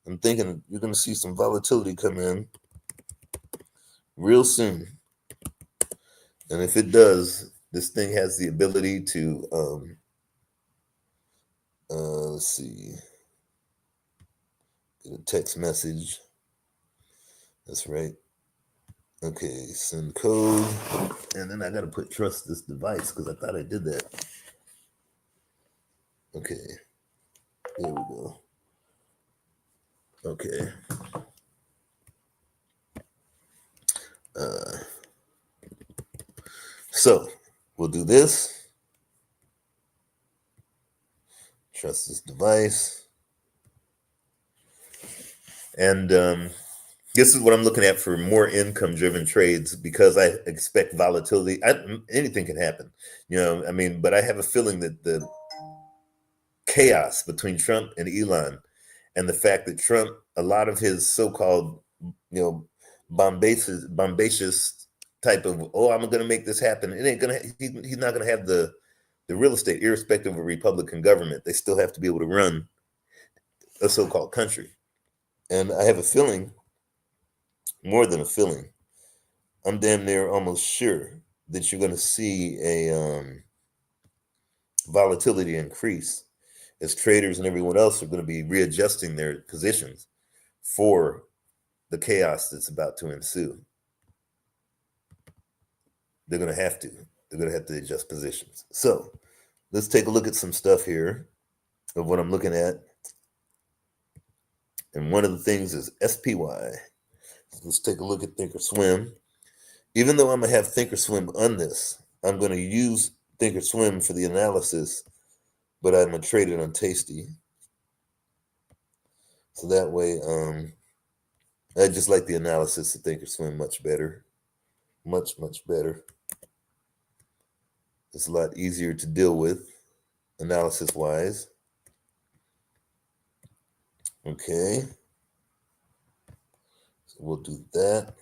I'm thinking you're going to see some volatility come in real soon. And if it does, this thing has the ability to, let's see, get a text message. That's right. Okay, send code. And then I got to put trust this device, because I thought I did that. Okay, there we go. Okay. So we'll do this. Trust this device. And this is what I'm looking at for more income-driven trades, because I expect volatility. Anything can happen, but I have a feeling that the chaos between Trump and Elon, and the fact that Trump, a lot of his so-called, bombacious type of, oh, I'm going to make this happen. It ain't gonna. He's not going to have the real estate, irrespective of a Republican government. They still have to be able to run a so-called country. And I have a feeling, more than a feeling, I'm damn near almost sure that you're going to see a volatility increase, as traders and everyone else are going to be readjusting their positions for the chaos that's about to ensue. They're going to have to. They're going to have to adjust positions. So let's take a look at some stuff here of what I'm looking at. And one of the things is SPY. Let's take a look at Thinkorswim. Even though I'm going to have Thinkorswim on this, I'm going to use Thinkorswim for the analysis, but I'm going to trade it on Tasty. So that way, I just like the analysis of Thinkorswim much better. Much, much better. It's a lot easier to deal with, analysis-wise. Okay. So we'll do that.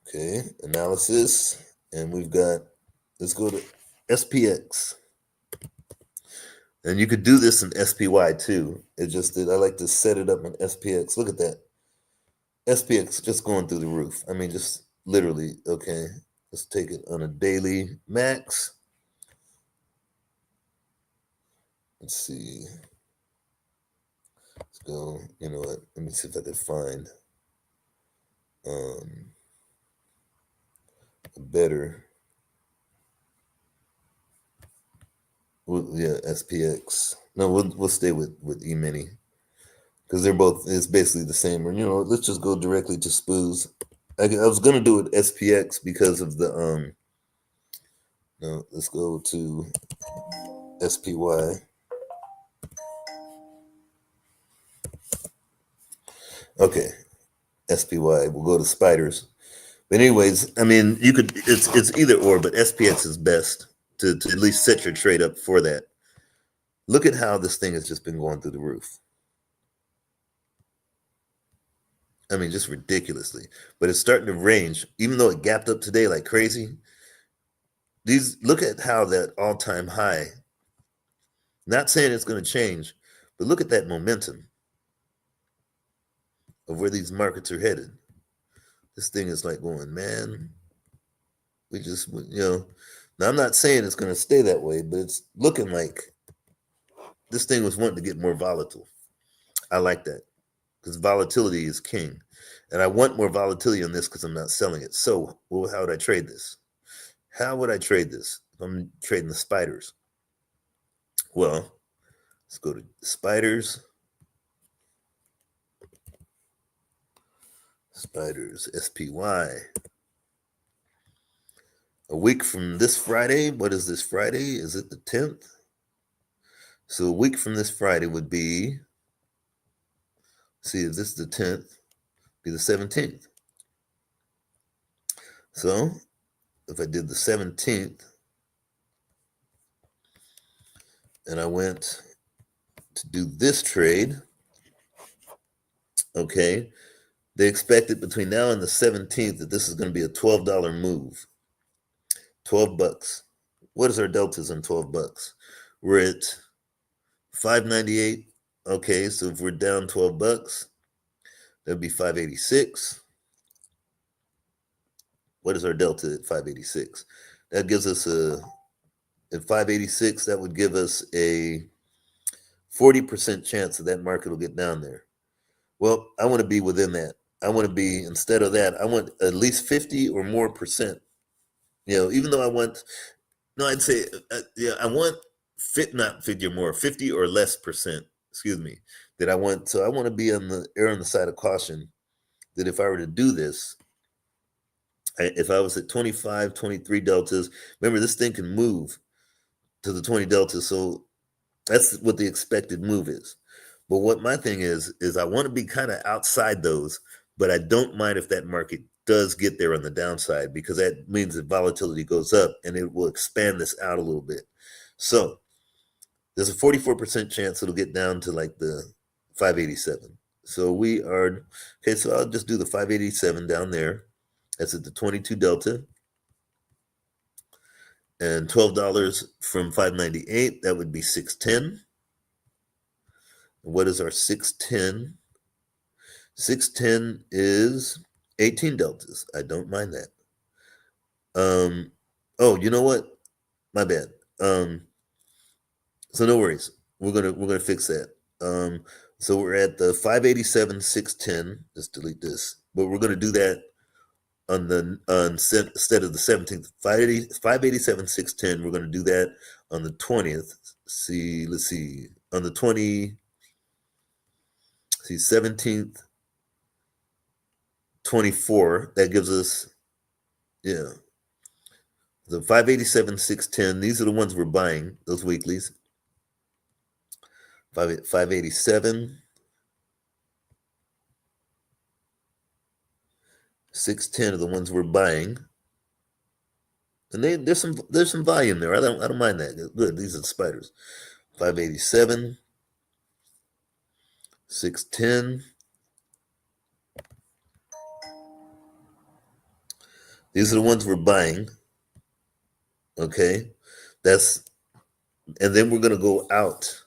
Okay, analysis. And we've got, let's go to SPX. And you could do this in SPY too. It's just that I like to set it up in SPX. Look at that. SPX just going through the roof. I mean, just literally. Okay, let's take it on a daily max. Let's see. Let's go. You know what? Let me see if I can find a better Yeah, SPX. No, we'll stay with E-mini because they're both. It's basically the same. Or let's just go directly to SPOOs. I was gonna do it SPX because of the No, let's go to SPY. Okay, SPY. We'll go to spiders. But anyways, I mean, you could. It's either or, but SPX is best to at least set your trade up for that. Look at how this thing has just been going through the roof. I mean, just ridiculously. But it's starting to range, even though it gapped up today like crazy. Look at how that all-time high. Not saying it's going to change, but look at that momentum of where these markets are headed. This thing is like going, man. We just, Now I'm not saying it's going to stay that way, but it's looking like this thing was wanting to get more volatile. I like that because volatility is king. And I want more volatility on this because I'm not selling it. So, well, how would I trade this? How would I trade this? If I'm trading the spiders. Well, let's go to spiders. Spiders, SPY. A week from this Friday, what is this Friday? Is it the 10th? So a week from this Friday would be, see if this is the 10th, be the 17th. So if I did the 17th and I went to do this trade, okay, they expected between now and the 17th that this is going to be a $12 move. 12 bucks. What is our deltas on 12 bucks? We're at 598. Okay, so if we're down 12 bucks, that'd be 586. What is our delta at 586? That gives us at 586, that would give us a 40% chance that market will get down there. Well, I want to be within that. I want to be, instead of that, I want at least 50 or more percent. Even though I'd say, I want not 50 or more, 50 or less percent, excuse me, that I want. So I want to be on the side of caution that if I were to do this, if I was at 25, 23 deltas, remember this thing can move to the 20 deltas. So that's what the expected move is. But what my thing is I want to be kind of outside those, but I don't mind if that market does get there on the downside because that means that volatility goes up and it will expand this out a little bit. So there's a 44% chance it'll get down to like the 587. So we are, okay, so I'll just do the 587 down there. That's at the 22 delta. And $12 from 598, that would be 610. What is our 610? 610 is 18 deltas. I don't mind that. Oh, you know what? My bad. So no worries. We're gonna fix that. So we're at the 587, 610. Just delete this. But we're gonna do that instead of the 17th. 587, 610. We're gonna do that on the 20th. Let's see. On the 17th, 24. That gives us, yeah, the 587, 610. These are the ones we're buying, those weeklies. 587, 610 are the ones we're buying. And there's some volume there. I don't mind that. Good. These are the spiders. 587, 610. These are the ones we're buying. Okay. And then we're gonna go out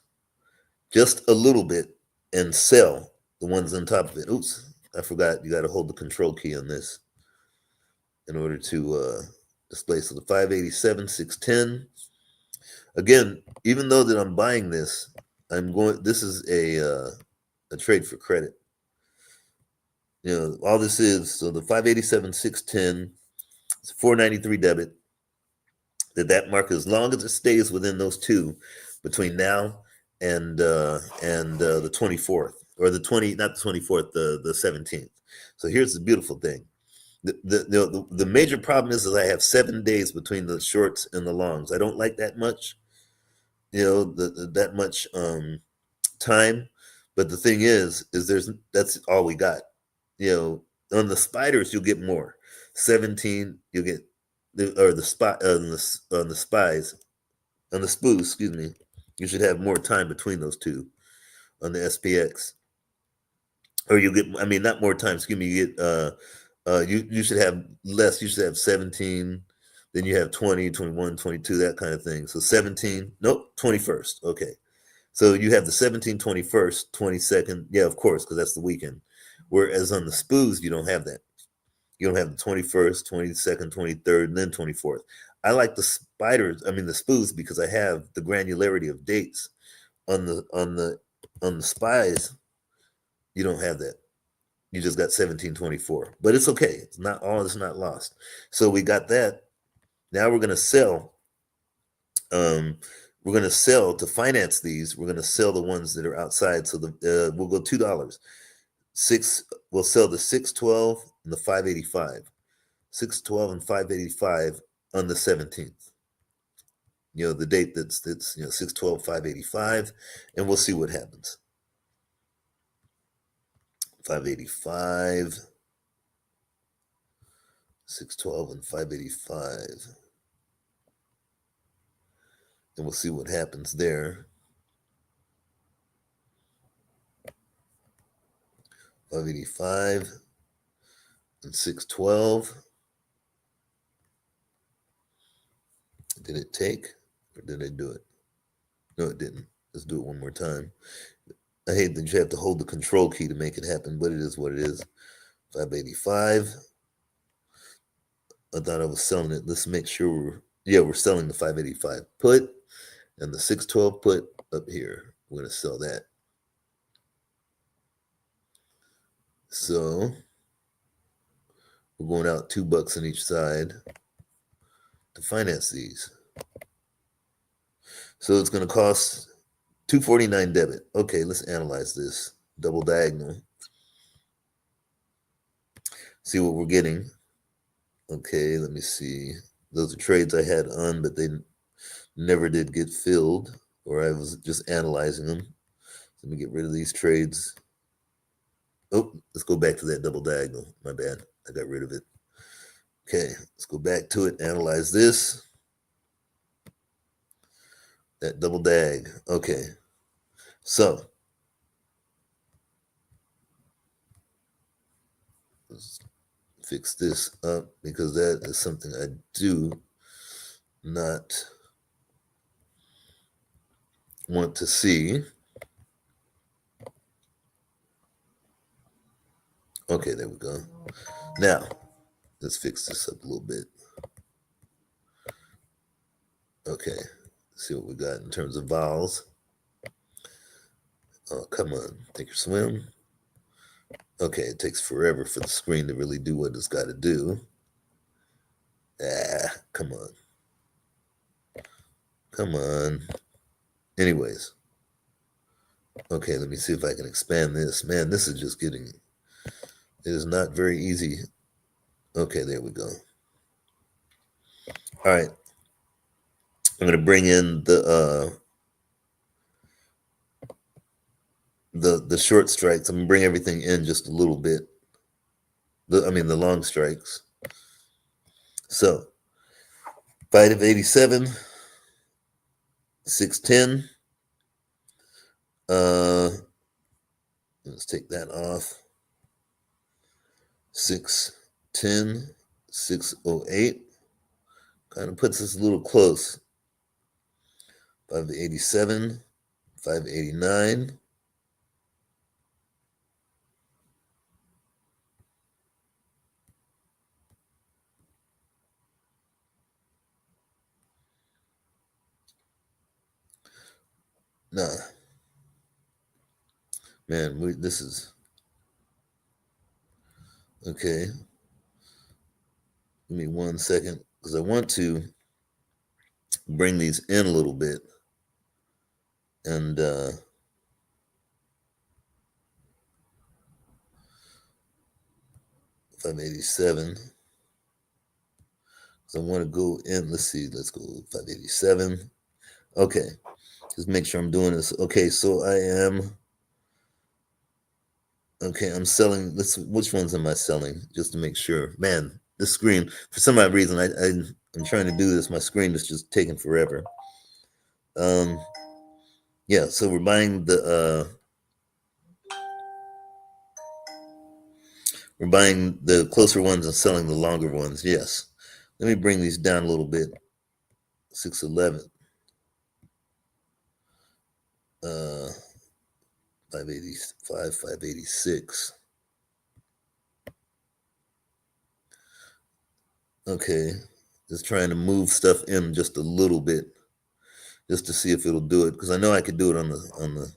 just a little bit and sell the ones on top of it. Oops, I forgot you gotta hold the control key on this in order to display. So the 587, 610. Again, even though that I'm buying this, this is a trade for credit. All this is, so the 587, 610, it's 493 debit. that market, as long as it stays within those two between now and the 24th, or the 20, not the 24th, the 17th. So here's the beautiful thing. The major problem is that I have 7 days between the shorts and the longs. I don't like that much, that much time. But the thing is that's all we got. On the spiders you'll get more. 17 you'll get or the spot on the spies on the spoos. Excuse me. You should have more time between those two on the SPX, or you get. I mean, not more time. Excuse me. You get. You should have less. You should have 17. Then you have 20, 21, 22, that kind of thing. So 17. Nope. 21st. Okay. So you have the 17, 21st, 22nd. Yeah, of course, because that's the weekend. Whereas on the spoos, you don't have that. You don't have the 21st, 22nd, 23rd, and then 24th. I like the spiders, I mean the spoos, because I have the granularity of dates. On the spies, you don't have that. You just got 1724. But it's okay. It's not all, it's not lost. So we got that. Now we're gonna sell. We're gonna sell to finance these. We're gonna sell the ones that are outside. So we'll go $2. We'll sell the 612 and the 585. 612 and 585 on the 17th. The date that's 612, 585, and we'll see what happens. 585, 612 and 585. And we'll see what happens there. 585 and 612. Did it take, or did I do it? No, it didn't. Let's do it one more time. I hate that you have to hold the control key to make it happen, but it is what it is. 585. I thought I was selling it. Let's make sure we're selling the 585 put and the 612 put up here. We're going to sell that. So we're going out $2 on each side to finance these. So it's going to cost $249 debit. Okay, let's analyze this. Double diagonal. See what we're getting. Okay, let me see. Those are trades I had on, but they never did get filled, or I was just analyzing them. Let me get rid of these trades. Oh, let's go back to that double diagonal. My bad. I got rid of it. Okay, let's go back to it. Analyze this. That double dag. Okay. So let's fix this up, because that is something I do not want to see. Okay, there we go. Now, let's fix this up a little bit. Okay, see what we got in terms of vowels. Oh, come on, take your swim. Okay, it takes forever for the screen to really do what it's got to do. Come on. Come on. Anyways. Okay, let me see if I can expand this. Man, this is just getting, it is not very easy. Okay, there we go. All right. I'm going to bring in the short strikes. I'm going to bring everything in just a little bit. The long strikes. So 587, 610. Let's take that off. 610, 608. Kind of puts us a little close. 587, 589. Nah. Man, this is... Okay. Give me 1 second, because I want to bring these in a little bit. And 587. So I want to go in. Let's see. Let's go 587. Okay. Just make sure I'm doing this. Okay. So I am. Okay. I'm selling. Which ones am I selling? Just to make sure. Man, this screen, for some odd reason, I'm trying to do this. My screen is just taking forever. Yeah. So we're buying we're buying the closer ones and selling the longer ones. Yes. Let me bring these down a little bit. 611. 585, 586. Okay, just trying to move stuff in just a little bit, just to see if it'll do it. Because I know I could do it on the.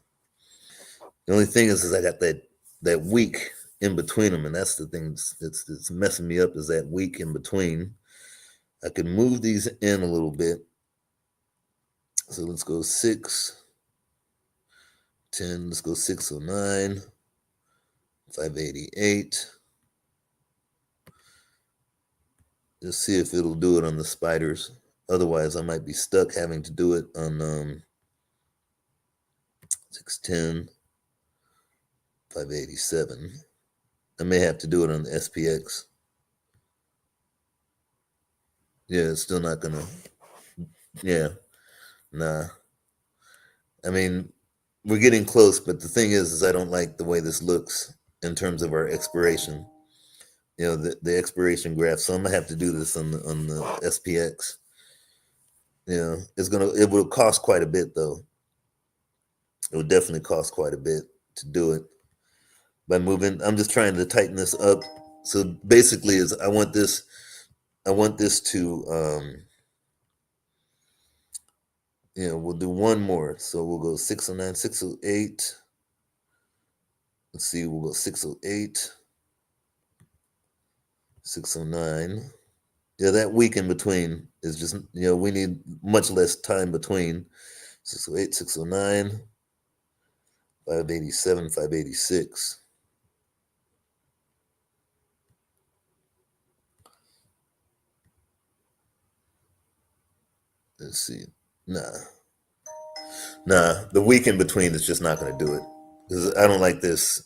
The only thing is I got that week in between them, and that's the thing that's messing me up is that week in between. I can move these in a little bit. So let's go 6, 10. Let's go 609, 588. Just see if it'll do it on the spiders. Otherwise, I might be stuck having to do it on 610, 587. I may have to do it on the SPX. Yeah, it's still not gonna. Yeah, nah. I mean, we're getting close, but the thing is I don't like the way this looks in terms of our expiration. You know, the expiration graph. So I'm gonna have to do this on the SPX. You know, it will cost quite a bit though. It would definitely cost quite a bit to do it by moving. I'm just trying to tighten this up. So basically, is I want this to we'll do one more. So we'll go 609, 608. Let's see, we'll go 608, 609. Yeah, that week in between is just, we need much less time between 608, 609, 587, 586. Let's see. Nah, the week in between is just not going to do it. Because I don't like this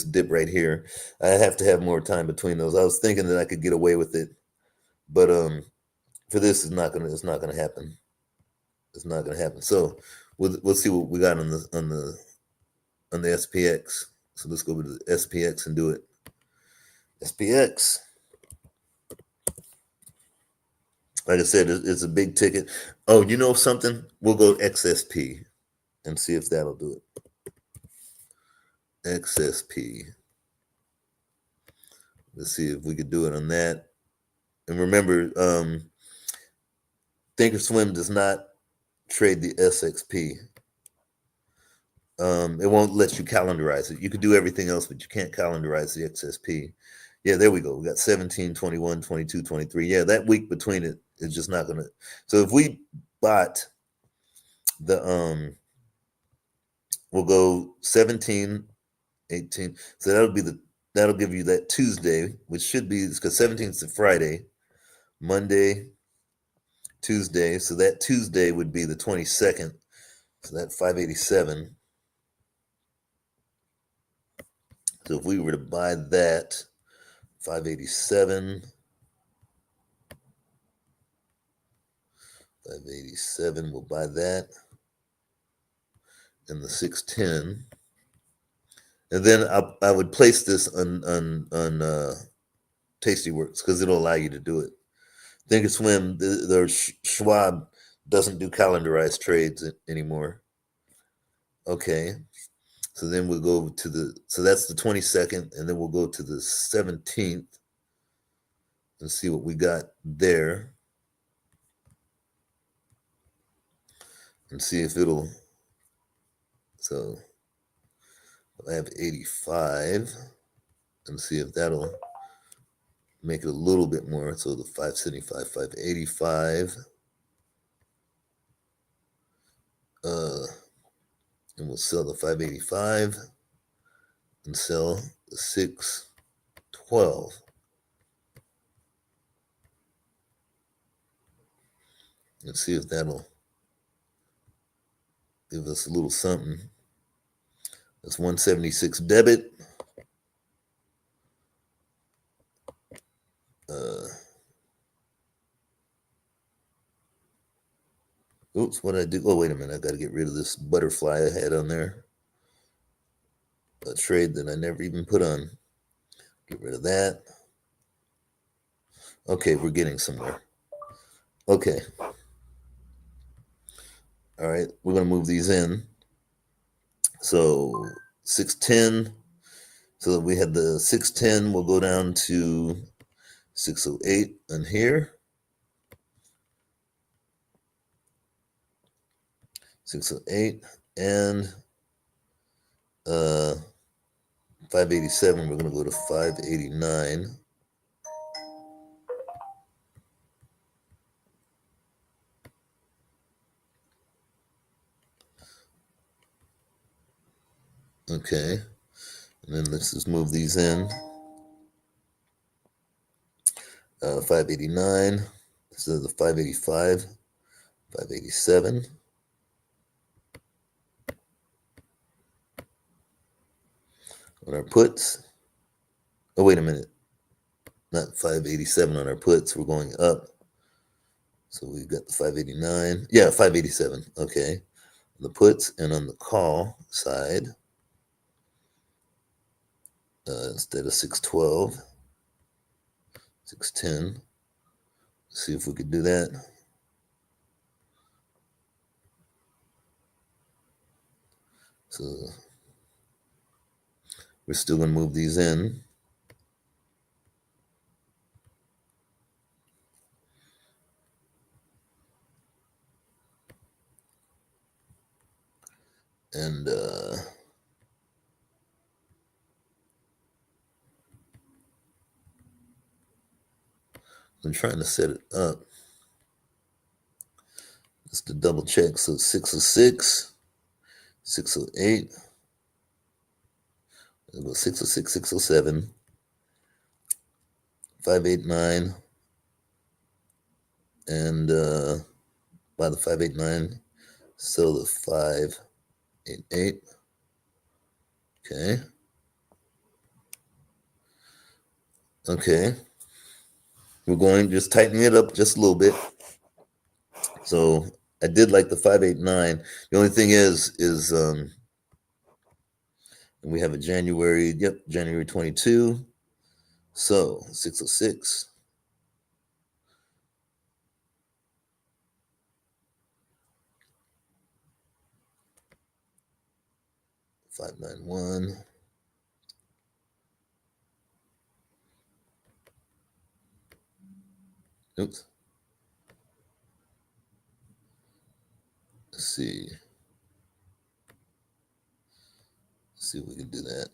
dip right here. I have to have more time between those. I was thinking that I could get away with it, but for this, it's not gonna happen. It's not gonna happen. So we'll see what we got on the SPX. So let's go to the SPX and do it. SPX. Like I said, it's a big ticket. Oh, you know something? We'll go XSP and see if that'll do it. XSP. Let's see if we could do it on that. And remember, Thinkorswim does not trade the SXP. It won't let you calendarize it. You could do everything else, but you can't calendarize the XSP. Yeah, there we go. We got 17, 21, 22, 23. Yeah, that week between it is just not going to. So if we bought the, we'll go 17, 18. So that'll give you that Tuesday, which should be, because 17th is a Friday, Monday, Tuesday. So that Tuesday would be the 22nd. So that 587. So if we were to buy that, 587, 587, we'll buy that, and the 610, and then I would place this on Tastyworks because it'll allow you to do it. Thinkorswim, the Schwab doesn't do calendarized trades anymore. Okay, so then we'll go so that's the 22nd, and then we'll go to the 17th and see what we got there. And see if it'll, so I have 85 and see if that'll make it a little bit more. So the 575, 585. And we'll sell the 585 and sell the 612. Let's see if that'll give us a little something. That's 176 debit. Oops, what did I do? Oh, wait a minute. I got to get rid of this butterfly I had on there. A trade that I never even put on. Get rid of that. Okay, we're getting somewhere. Okay. All right, we're going to move these in. So 610. So we had the 610. We'll go down to 608 on here. 608 and 587. We're going to go to 589. Okay, and then let's just move these in. 589. This is the 585, 587. On our puts. Oh, wait a minute. Not 587 on our puts. We're going up. So we've got the 589. Yeah, 587. Okay. The puts, and on the call side, instead of 612, 610. See if we could do that. So we're still going to move these in. And I'm trying to set it up just to double check. So 606, 608, we'll go 606, 607, 589, and by the 589, sell the 588. Okay. Okay. We're going, just tightening it up just a little bit. So I did like the 589. The only thing is we have a January 22. So 606. 591. Oops. Let's see. Let's see if we can do that.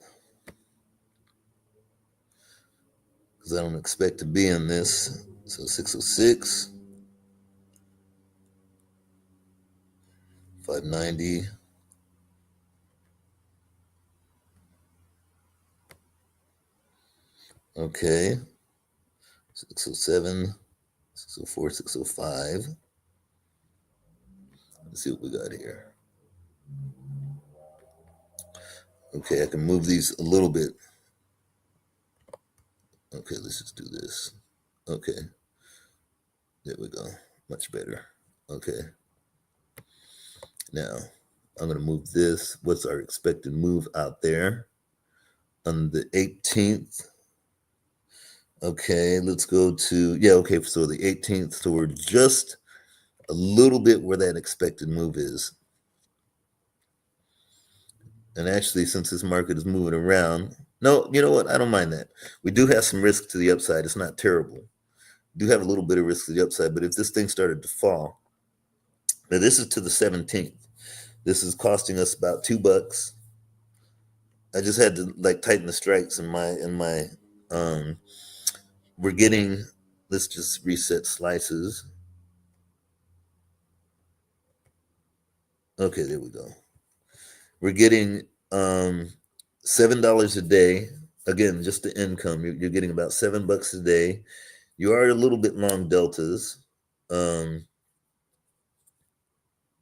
Because I don't expect to be in this. So 606. 590. Okay. 607. 604, 605. Let's see what we got here. Okay, I can move these a little bit. Okay, let's just do this. Okay. There we go. Much better. Okay. Now, I'm going to move this. What's our expected move out there? On the 18th. Okay, let's go to, okay, so the 18th. So we're just a little bit where that expected move is. And actually, since this market is moving around, no, you know what? I don't mind that. We do have some risk to the upside. It's not terrible. We do have a little bit of risk to the upside, but if this thing started to fall, now this is to the 17th. This is costing us about $2. I just had to tighten the strikes in my we're getting, let's just reset slices. Okay, there we go. We're getting $7 a day. Again, just the income. You're getting about $7 a day. You are a little bit long deltas. Um,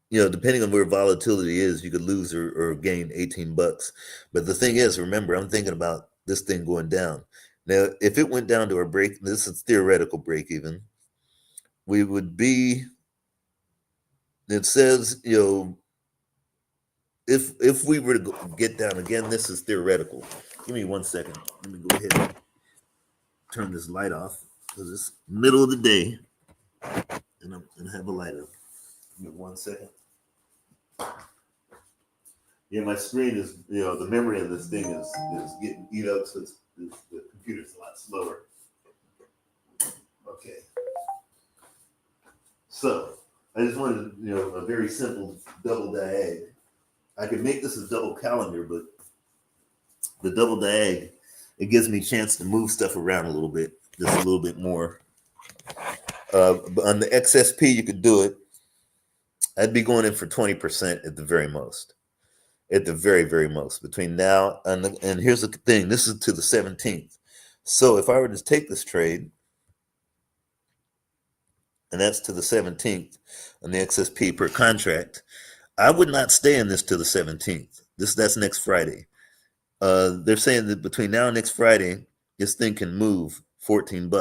depending on where volatility is, you could lose or gain $18. But the thing is, remember, I'm thinking about this thing going down. Now, if it went down to a break, this is theoretical break even, we would be, it says, if we were to get down again, this is theoretical. Give me 1 second. Let me go ahead and turn this light off because it's middle of the day and I'm gonna have a light up. Give me 1 second. Yeah, my screen is, the memory of this thing is getting eat up, so the computer's a lot slower. Okay. So I just wanted, a very simple double diag. I could make this a double calendar, but the double diag, it gives me a chance to move stuff around a little bit, just a little bit more. But on the XSP, you could do it. I'd be going in for 20% at the very most. At the very, very most. Between now and here's the thing, this is to the 17th. So if I were to take this trade, and that's to the 17th on the XSP per contract, I would not stay in this to the 17th. That's next Friday. They're saying that between now and next Friday, this thing can move $14.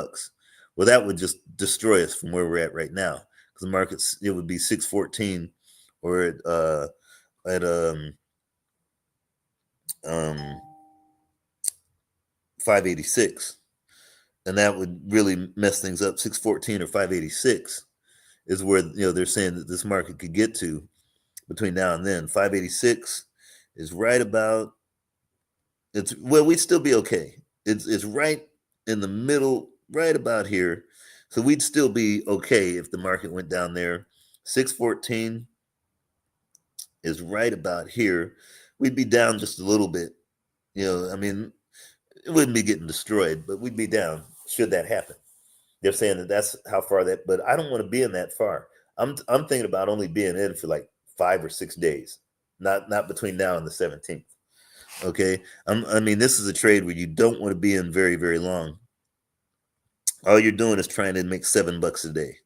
Well, that would just destroy us from where we're at right now, because the market's, it would be 614 or at 586, and that would really mess things up. 614 or 586 is where they're saying that this market could get to between now and then. 586 is right about, we'd still be okay. It's right in the middle, right about here. So we'd still be okay if the market went down there. 614 is right about here. We'd be down just a little bit. I mean, it wouldn't be getting destroyed, but we'd be down should that happen. They're saying that that's how far that, but I don't want to be in that far. I'm thinking about only being in for like 5 or 6 days, not between now and the 17th. Okay, I mean, this is a trade where you don't want to be in very, very long. All you're doing is trying to make $7 a day.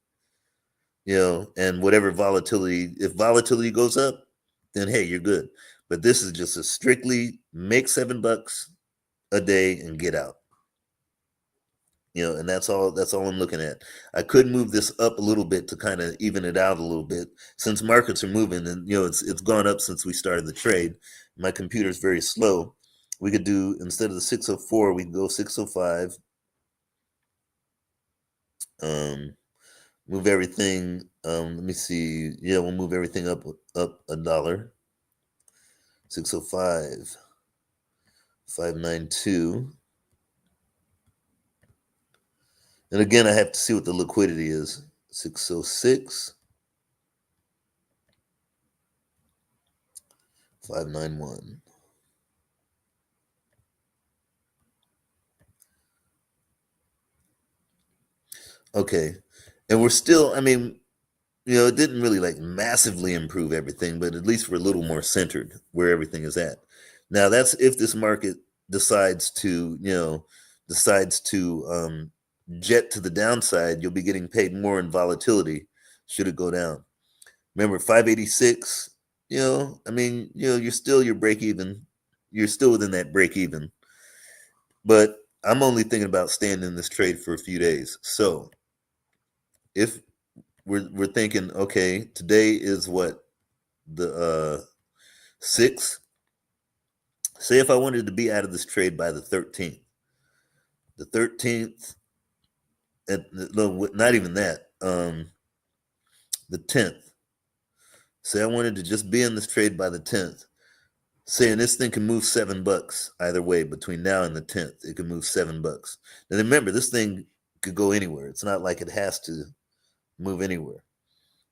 And whatever volatility, if volatility goes up, then hey, you're good. But this is just a strictly make $7 a day and get out. And that's all I'm looking at. I could move this up a little bit to kind of even it out a little bit, since markets are moving, and it's gone up since we started the trade. My computer's very slow. We could do, instead of the 604, we can go 605. Move everything. Let me see. Yeah, we'll move everything up $1. 605, 592. And again, I have to see what the liquidity is. 606, 591. Okay. And we're still, I mean, it didn't really like massively improve everything, but at least we're a little more centered where everything is at. Now, that's if this market decides to, jet to the downside. You'll be getting paid more in volatility should it go down. Remember, 586, I mean, you're still your break even. You're still within that break even. But I'm only thinking about staying in this trade for a few days. So if we're thinking, okay, today is what, the 6th. Say if I wanted to be out of this trade by the 13th. The 13th, no, not even that. The 10th. Say I wanted to just be in this trade by the 10th. Saying this thing can move $7 either way between now and the 10th. It can move $7. Now remember, this thing could go anywhere. It's not like it has to move anywhere.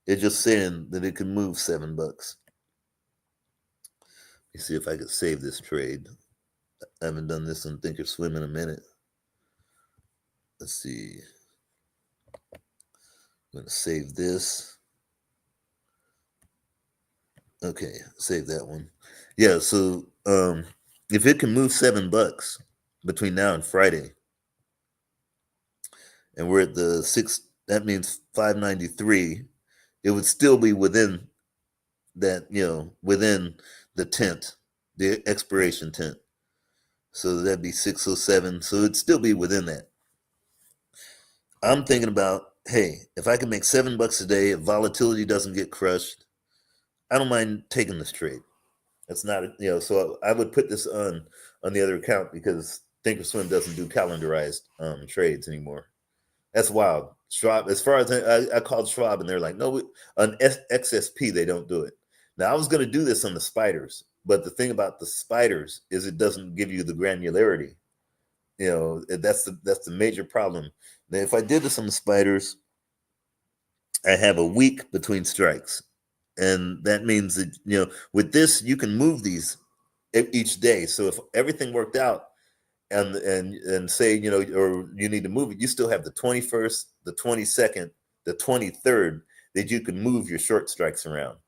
It's just saying that it can move $7. Let me see if I could save this trade. I haven't done this on Thinkorswim in a minute. Let's see. I'm going to save this. Okay, save that one. Yeah, so if it can move $7 between now and Friday, and we're at the six, that means 593. It would still be within that, within the tent, the expiration tent. So that'd be 607. So it'd still be within that. I'm thinking about, hey, if I can make $7 a day, if volatility doesn't get crushed, I don't mind taking this trade. That's not, so I would put this on the other account because Thinkorswim doesn't do calendarized trades anymore. That's wild. Schwab, as far as I called Schwab, and they're like, no, on XSP they don't do it. Now I was going to do this on the spiders, but the thing about the spiders is it doesn't give you the granularity. That's the major problem. Now, if I did this on the spiders, I have a week between strikes, and that means that with this you can move these each day. So if everything worked out, and say or you need to move it, you still have the 21st, the 22nd, the 23rd that you can move your short strikes around.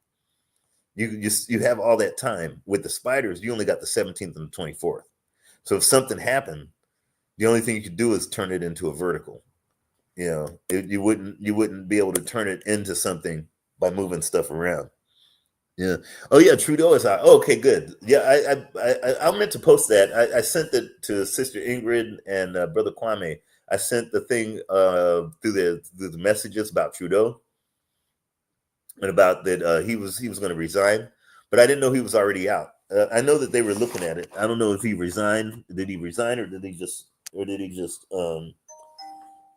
You have all that time. With the spiders, you only got the 17th and the 24th. So if something happened, the only thing you could do is turn it into a vertical. You wouldn't be able to turn it into something by moving stuff around. Yeah. Oh yeah, Trudeau is out. Oh, okay, good. Yeah, I meant to post that. I sent it to Sister Ingrid and Brother Kwame. I sent the thing through the messages about Trudeau and about that he was going to resign, but I didn't know he was already out. I know that they were looking at it. I don't know if he resigned. Did he resign or did he just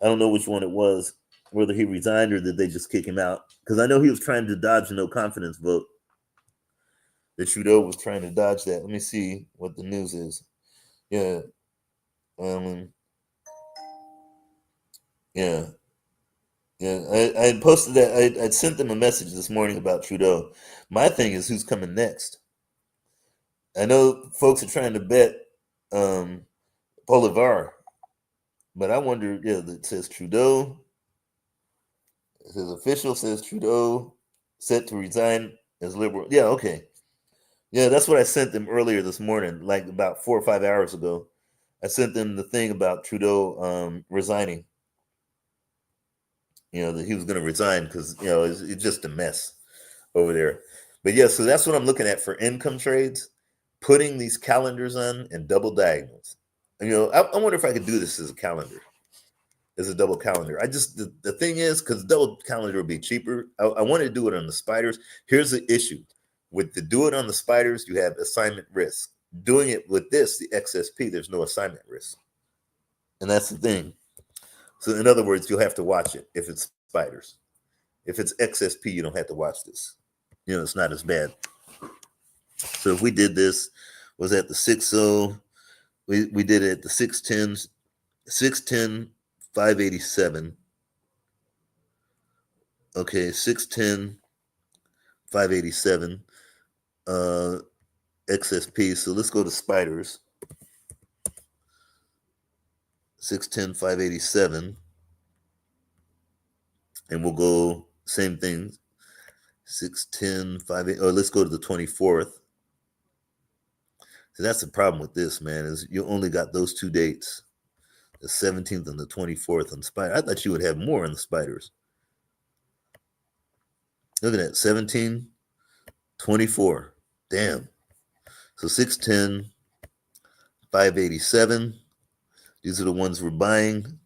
I don't know which one it was. Whether he resigned or did they just kick him out? Because I know he was trying to dodge a no confidence vote. That Trudeau was trying to dodge that. Let me see what the news is. Yeah. Yeah. Yeah. I had posted that. I'd sent them a message this morning about Trudeau. My thing is who's coming next. I know folks are trying to bet Bolivar, but I wonder, it says Trudeau. His official says Trudeau set to resign as liberal. Yeah, okay. Yeah, that's what I sent them earlier this morning, like about 4 or 5 hours ago. I sent them the thing about Trudeau resigning. That he was going to resign because it's just a mess over there. But yeah, so that's what I'm looking at for income trades, putting these calendars on and double diagonals. I wonder if I could do this as a calendar, as a double calendar. The thing is, because double calendar would be cheaper. I want to do it on the spiders. Here's the issue: with the do it on the spiders, you have assignment risk. Doing it with this, the XSP, there's no assignment risk, and that's the thing. So in other words, you'll have to watch it if it's spiders. If it's XSP, you don't have to watch this. It's not as bad. So if we did this, was at the 6.0, we did it at the 610, 610, 587. Okay, 610, 587. XSP. So let's go to spiders. 610, 587. And we'll go same thing. 610, 5, or let's go to the 24th. So that's the problem with this, man, is you only got those two dates, the 17th and the 24th on spider. I thought you would have more on the spiders. Look at that, 17, 24. Damn. So 610, 587. These are the ones we're buying.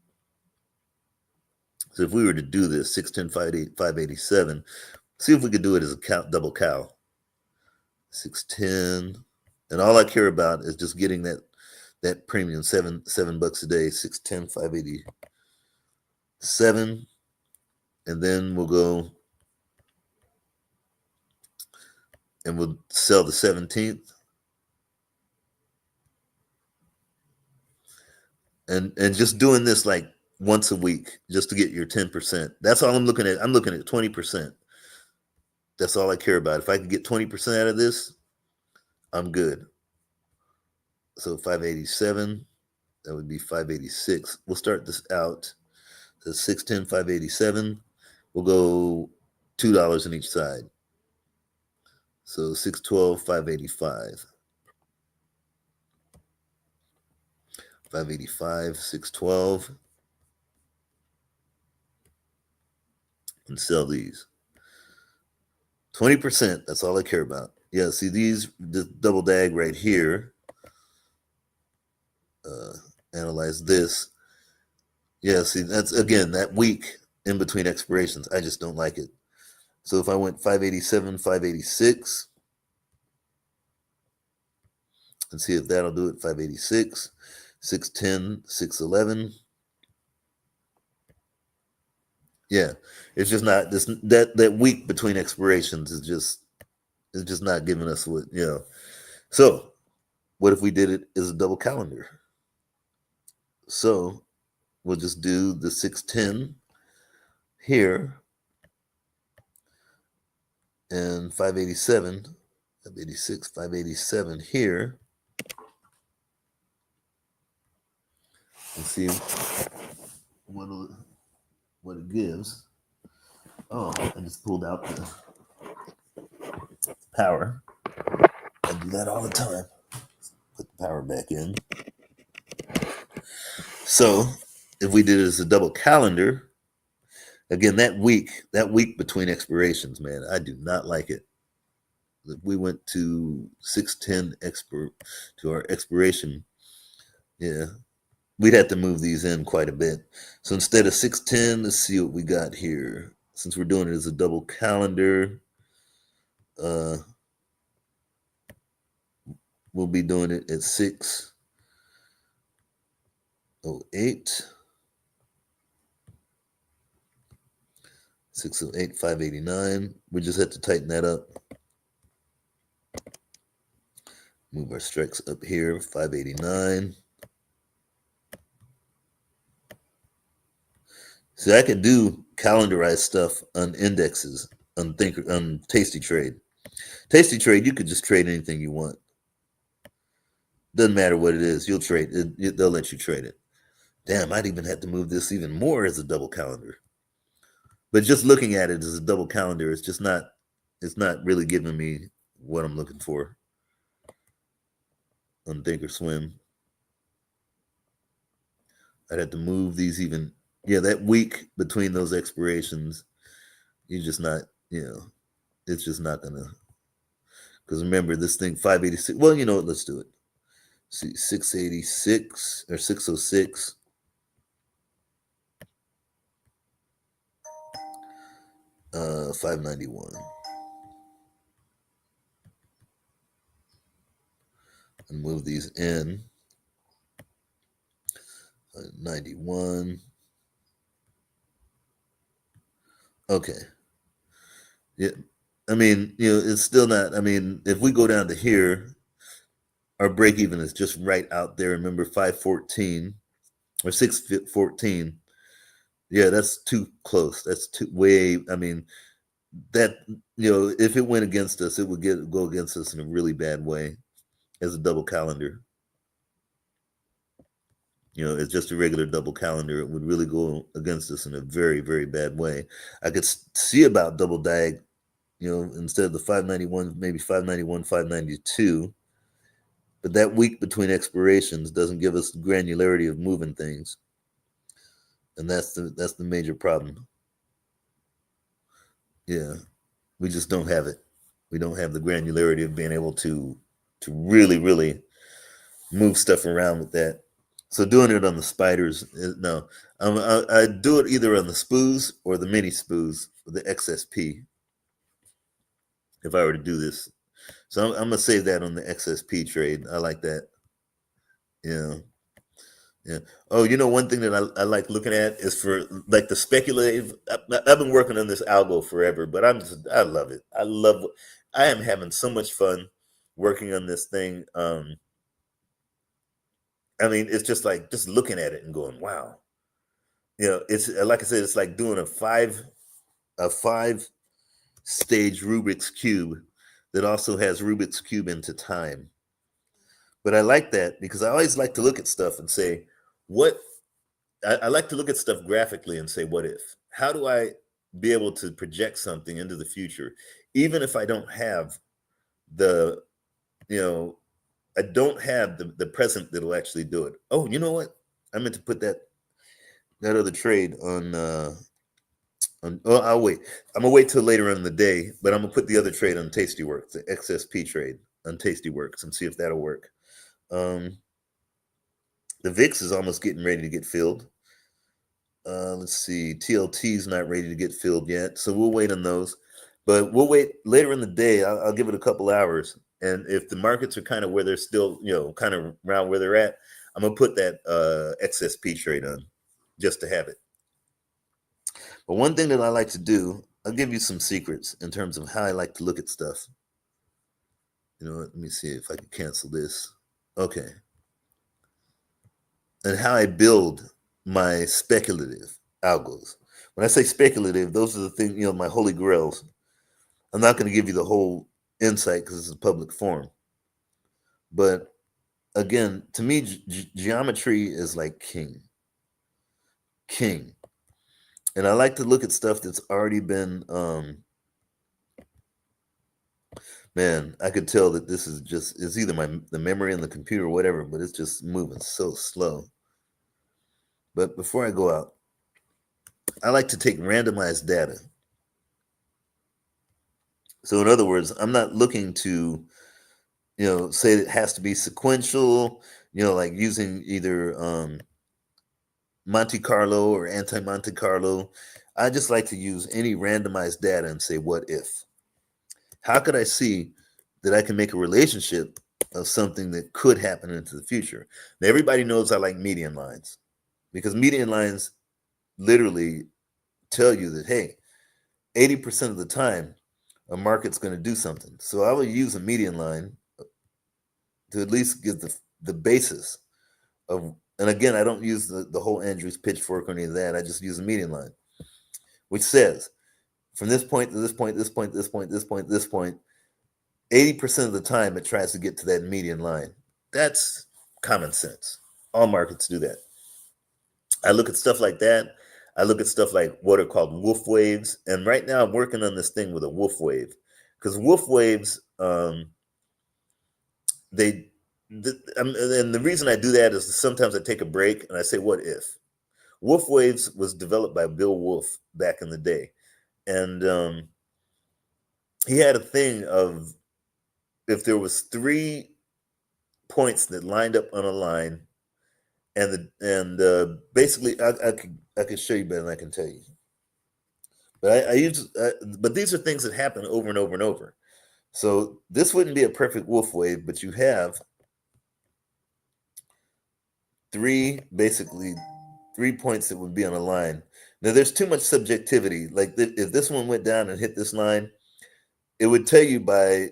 So if we were to do this, 610, 587, see if we could do it as a double cow. 610. And all I care about is just getting that premium, $7 a day, 610, 587. And then we'll go and we'll sell the 17th. And just doing this like once a week just to get your 10%. That's all I'm looking at. I'm looking at 20%. That's all I care about. If I can get 20% out of this, I'm good. So 587, that would be 586. We'll start this out. So 610, 587. We'll go $2 on each side. So 612, 585. 585, 612. And sell these. 20%, that's all I care about. Yeah, see these, the double dag right here. Analyze this. Yeah, see, that's again that week in between expirations. I just don't like it. So if I went 587, 586, and see if that'll do it. 586, 610, 611. Yeah, it's just not this that week between expirations is just not giving us what So what if we did it as a double calendar? So we'll just do the 610 here and 587, 586, 587 here. And see what it gives. Oh, I just pulled out the power. I do that all the time. Put the power back in. So if we did it as a double calendar, again, that week between expirations, man, I do not like it. If we went to 610 to our expiration, yeah, we'd have to move these in quite a bit. So instead of 610, let's see what we got here. Since we're doing it as a double calendar, we'll be doing it at 608. 608, 589. We just had to tighten that up. Move our strikes up here, 589. See, I can do calendarized stuff on indexes, on Tasty Trade. Tasty Trade, you could just trade anything you want. Doesn't matter what it is, you'll trade it. They'll let you trade it. Damn, I'd even have to move this even more as a double calendar. But just looking at it as a double calendar, it's not really giving me what I'm looking for on Thinkorswim. I'd have to move these even. Yeah, that week between those expirations, you're just not, it's just not gonna. Because remember, this thing 586. Well, you know what? Let's do it. See, 686 or 606. Uh, 591. And move these in. 91. Okay. Yeah. I mean, it's still not. I mean, if we go down to here, our break even is just right out there. Remember, 514 or 614. Yeah, that's too close. That's too way. I mean, that if it went against us, it would go against us in a really bad way as a double calendar. It's just a regular double calendar. It would really go against us in a very, very bad way. I could see about double dag, instead of the 591, maybe 591, 592. But that week between expirations doesn't give us the granularity of moving things. And that's the major problem. Yeah. We just don't have it. We don't have the granularity of being able to really, really move stuff around with that. So doing it on the spiders, no. I do it either on the spoos or the mini spoos with the XSP. If I were to do this, so I'm gonna save that on the XSP trade. I like that. Yeah. Oh, one thing that I like looking at is for like the speculative. I've been working on this algo forever, but I love it. I am having so much fun working on this thing. I mean, it's just like just looking at it and going, wow. It's like I said, it's like doing a five stage Rubik's Cube that also has Rubik's Cube into time. But I like that because I always like to look at stuff and say, I like to look at stuff graphically and say, what if? How do I be able to project something into the future, even if I don't have the, you know, I don't have the present that'll actually do it. Oh, you know what? I meant to put that other trade on. Oh, I'll wait. I'm gonna wait till later in the day, but I'm gonna put the other trade on Tastyworks, the XSP trade on Tastyworks, and see if that'll work. Um, the VIX is almost getting ready to get filled. Let's see, TLT's not ready to get filled yet, so we'll wait on those. But we'll wait later in the day. I'll give it a couple hours, and if the markets are kind of where they're still, kind of around where they're at, I'm gonna put that XSP trade on just to have it. But one thing that I like to do, I'll give you some secrets in terms of how I like to look at stuff. Let me see if I can cancel this. Okay. And how I build my speculative algos. When I say speculative, those are the things, my holy grails. I'm not going to give you the whole insight because it's a public forum. But again, to me, geometry is like king. And I like to look at stuff that's already been, man, I could tell that this is just, it's either the memory in the computer or whatever, but it's just moving so slow. But before I go out, I like to take randomized data. So in other words, I'm not looking to, say it has to be sequential, like using either Monte Carlo or anti-Monte Carlo. I just like to use any randomized data and say, what if? How could I see that I can make a relationship of something that could happen into the future? Now, everybody knows I like median lines because median lines literally tell you that, hey, 80% of the time, a market's going to do something. So I will use a median line to at least give the basis of, and again, I don't use the whole Andrews pitchfork or any of that. I just use a median line, which says from this point to this point, this point, this point, this point, this point, 80% of the time it tries to get to that median line. That's common sense. All markets do that. I look at stuff like that. I look at stuff like what are called wolf waves. And right now I'm working on this thing with a wolf wave because wolf waves, and the reason I do that is sometimes I take a break and I say, what if? Wolf waves was developed by Bill Wolf back in the day. And he had a thing of if there was 3 points that lined up on a line, and basically I could show you better than I can tell you. But but these are things that happen over and over and over. So this wouldn't be a perfect wolf wave, but you have basically 3 points that would be on a line. Now there's too much subjectivity. Like if this one went down and hit this line, it would tell you by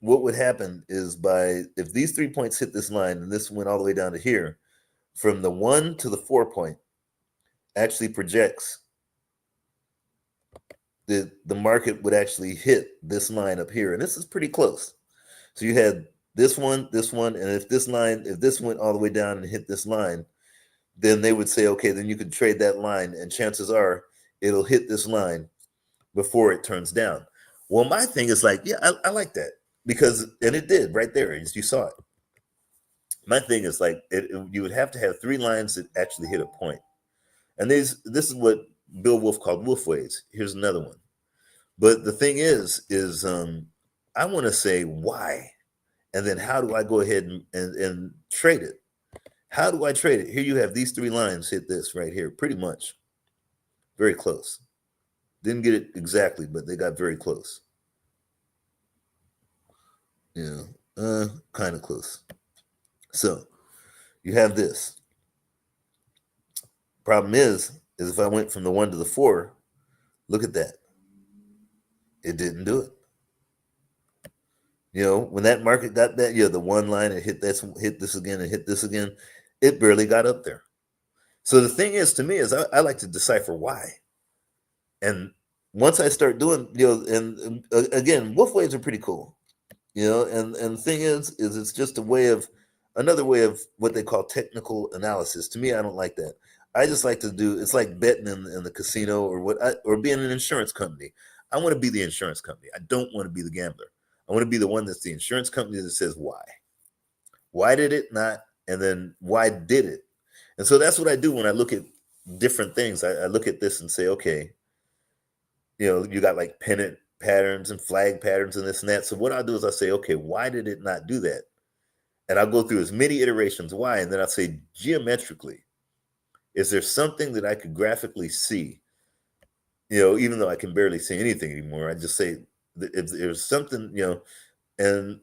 what would happen is by if these 3 points hit this line and this went all the way down to here, from the 1 to the 4 point actually projects that the market would actually hit this line up here. And this is pretty close. So you had this one, and if this went all the way down and hit this line, then they would say, okay, then you could trade that line, and chances are it'll hit this line before it turns down. Well, my thing is like, yeah, I like that and it did right there, as you saw it. My thing is like, you would have to have 3 lines that actually hit a point. And this is what Bill Wolf called wolf waves. Here's another one. But the thing is I want to say why, and then how do I go ahead and trade it? How do I trade it? Here you have these 3 lines hit this right here, pretty much. Very close. Didn't get it exactly, but they got very close. Yeah, kind of close. So you have this. Problem is if I went from the 1 to the 4, look at that. It didn't do it. When that market got that, the one line and hit this again and hit this again, it barely got up there. So the thing is, to me, is I like to decipher why. And once I start doing, and again, wolf waves are pretty cool, and the thing is it's just another way of what they call technical analysis. To me, I don't like that. I just like to do, it's like betting in the casino or being an insurance company. I want to be the insurance company. I don't want to be the gambler. I want to be the one that's the insurance company that says why. Why did it not? And then why did it? And so that's what I do when I look at different things. I look at this and say, okay, you got like pennant patterns and flag patterns and this and that. So what I'll do is I'll say, okay, why did it not do that? And I'll go through as many iterations why, and then I'll say geometrically, is there something that I could graphically see? Even though I can barely see anything anymore, I just say if there's something, and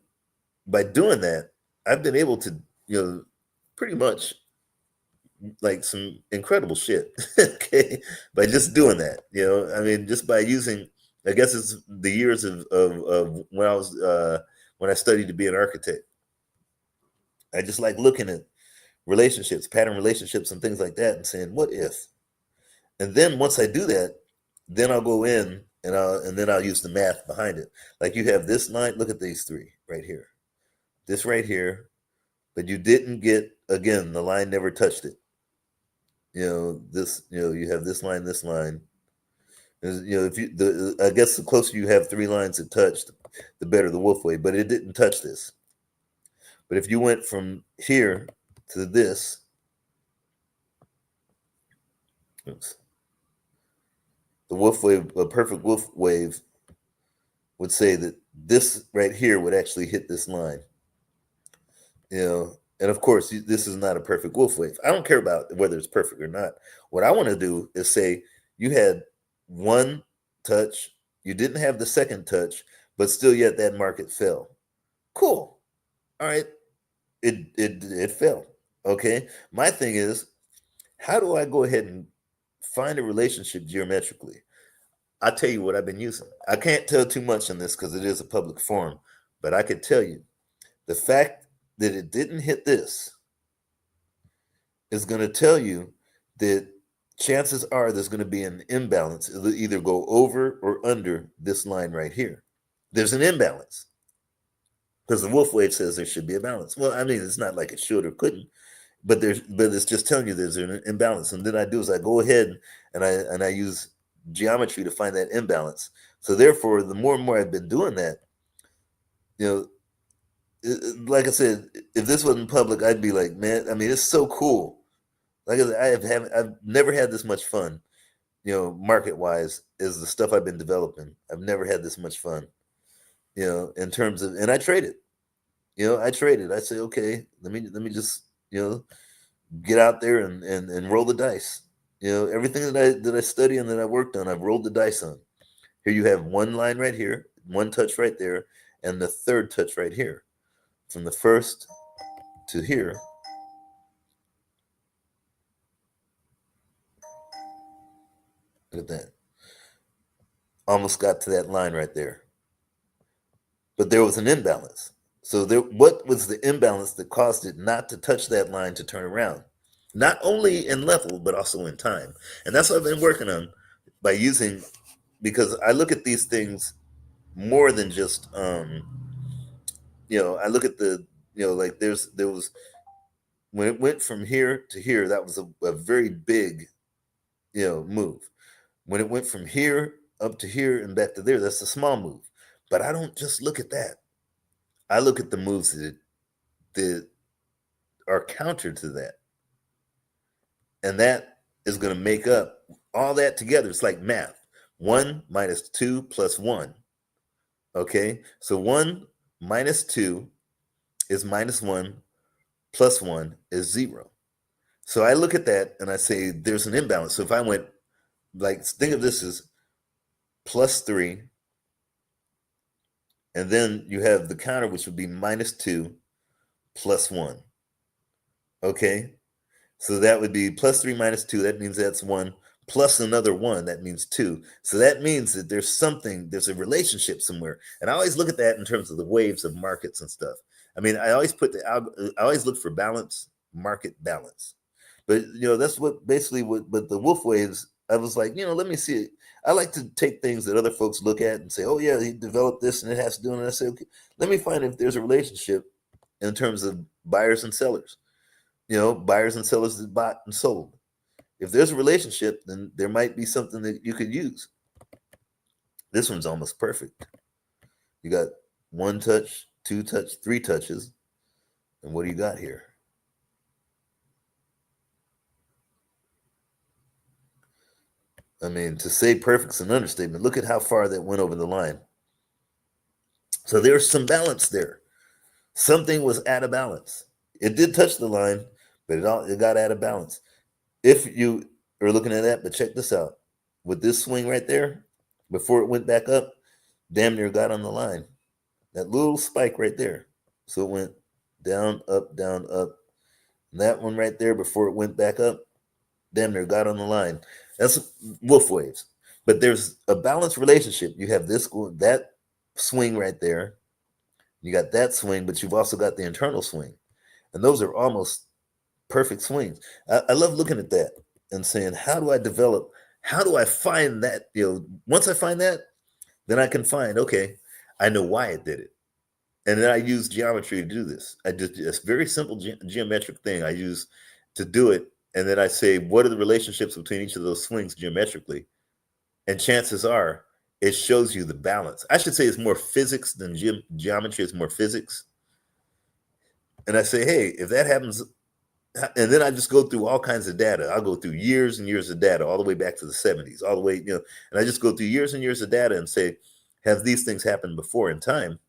by doing that, I've been able to, pretty much like some incredible shit. Okay, by just doing that, I mean, just by using, I guess it's the years of when I was when I studied to be an architect. I just like looking at relationships, pattern relationships, and things like that, and saying, "What if?" And then once I do that, then I'll go in and then I'll use the math behind it. Like you have this line. Look at these three right here. This right here, but you didn't get, again, the line never touched it. This. You have this line, this line. If I guess the closer you have three lines that touched, the better the wolf wave. But it didn't touch this. But if you went from here to this, oops, the wolf wave, a perfect wolf wave, would say that this right here would actually hit this line. And of course, this is not a perfect wolf wave. I don't care about whether it's perfect or not. What I want to do is say you had one touch, you didn't have the second touch, but still yet that market fell. Cool. All right. It fell. Okay. My thing is, how do I go ahead and find a relationship geometrically? I'll tell you what I've been using. I can't tell too much on this because it is a public forum, but I could tell you the fact that it didn't hit this is going to tell you that chances are there's going to be an imbalance. It'll either go over or under this line right here. There's an imbalance because the wolf wave says there should be a balance. Well, I mean, it's not like it should or couldn't, but it's just telling you there's an imbalance. And then I do is I go ahead and I use geometry to find that imbalance. So therefore, the more and more I've been doing that, like I said, if this wasn't public, I'd be like, man, I mean, it's so cool. Like I said, I've never had this much fun, market wise, is the stuff I've been developing. I've never had this much fun, in terms of, and I trade it. I trade it. I say, okay, let me just, get out there and roll the dice. Everything that I study and that I worked on, I've rolled the dice on. Here you have one line right here, one touch right there, and the third touch right here. From the first to here. Look at that. Almost got to that line right there. But there was an imbalance. So what was the imbalance that caused it not to touch that line to turn around? Not only in level, but also in time. And that's what I've been working on by using, because I look at these things more than just, I look at the, like there was, when it went from here to here, that was a very big, move. When it went from here up to here and back to there, that's a small move. But I don't just look at that. I look at the moves that are counter to that. And that is going to make up all that together. It's like math. 1 minus 2 plus 1. Okay? So 1 minus 2 is minus 1 plus 1 is 0. So I look at that and I say there's an imbalance. So if I went, like, think of this as plus 3, and then you have the counter, which would be minus 2 plus 1. Okay? So that would be plus 3 minus 2. That means that's 1 plus another 1. That means 2. So that means that there's a relationship somewhere. And I always look at that in terms of the waves of markets and stuff. I mean, I always look for balance, market balance. But, that's what but the wolf waves, I was like, let me see it. I like to take things that other folks look at and say, oh, yeah, he developed this and it has to do it. And I say, okay, let me find if there's a relationship in terms of buyers and sellers. Buyers and sellers that bought and sold. If there's a relationship, then there might be something that you could use. This one's almost perfect. You got one touch, two touch, three touches. And what do you got here? I mean, to say perfect's an understatement. Look at how far that went over the line. So there's some balance there. Something was out of balance. It did touch the line, but it got out of balance. If you are looking at that, but check this out. With this swing right there, before it went back up, damn near got on the line. That little spike right there. So it went down, up, down, up. And that one right there, before it went back up, damn near got on the line. That's wolf waves. But there's a balanced relationship. You have that swing right there. You got that swing, but you've also got the internal swing. And those are almost perfect swings. I love looking at that and saying, how do I find that? Once I find that, then I can find, okay, I know why it did it. And then I use geometry to do this. I just it's very simple geometric thing I use to do it. And then I say, what are the relationships between each of those swings geometrically? And chances are, it shows you the balance. I should say it's more physics than geometry. It's more physics. And I say, hey, if that happens, and then I just go through all kinds of data. I'll go through years and years of data, all the way back to the 70s, all the way, and I just go through years and years of data and say, have these things happened before in time?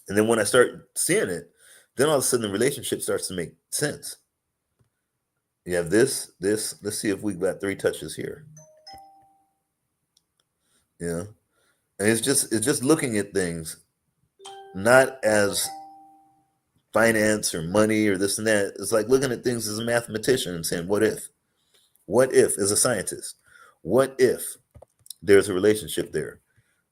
And then when I start seeing it, then all of a sudden the relationship starts to make sense. You have this, let's see if we've got three touches here. And it's just looking at things not as finance or money or this and that. It's like looking at things as a mathematician and saying, what if? What if, as a scientist, what if there's a relationship there?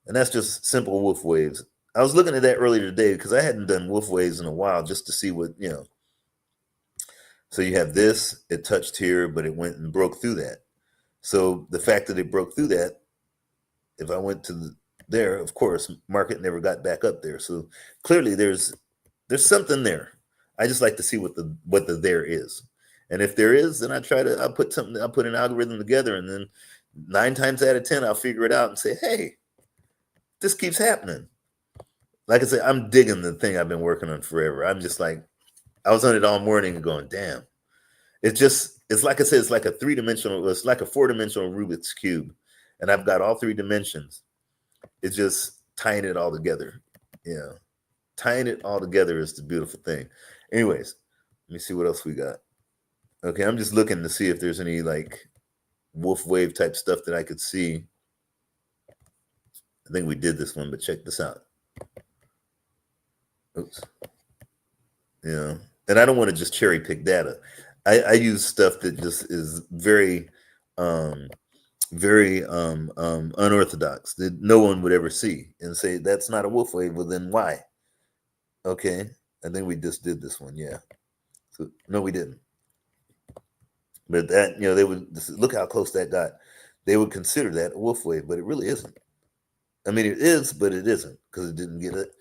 And that's just simple wolf waves. I was looking at that earlier today because I hadn't done wolf waves in a while, just to see what, So you have this, it touched here, but it went and broke through that. So the fact that it broke through that, if I went to there, of course, market never got back up there. So clearly there's something there. I just like to see what the there is. And if there is, then I'll put an algorithm together, and then 9 times out of 10, I'll figure it out and say, hey, this keeps happening. Like I said, I'm digging the thing I've been working on forever. I'm just like, I was on it all morning and going, damn. It's like I said, it's like a 4-dimensional Rubik's Cube. And I've got all 3 dimensions. It's just tying it all together. Tying it all together is the beautiful thing. Anyways, let me see what else we got. Okay, I'm just looking to see if there's any like wolf wave type stuff that I could see. I think we did this one, but check this out. Oops. And I don't want to just cherry pick data. I use stuff that just is very unorthodox that no one would ever see and say that's not a wolf wave. Well, then why? Okay, I think we just did this one. Yeah. So no, we didn't. But that they would look how close that got. They would consider that a wolf wave, but it really isn't. I mean, it is, but it isn't because it didn't get it.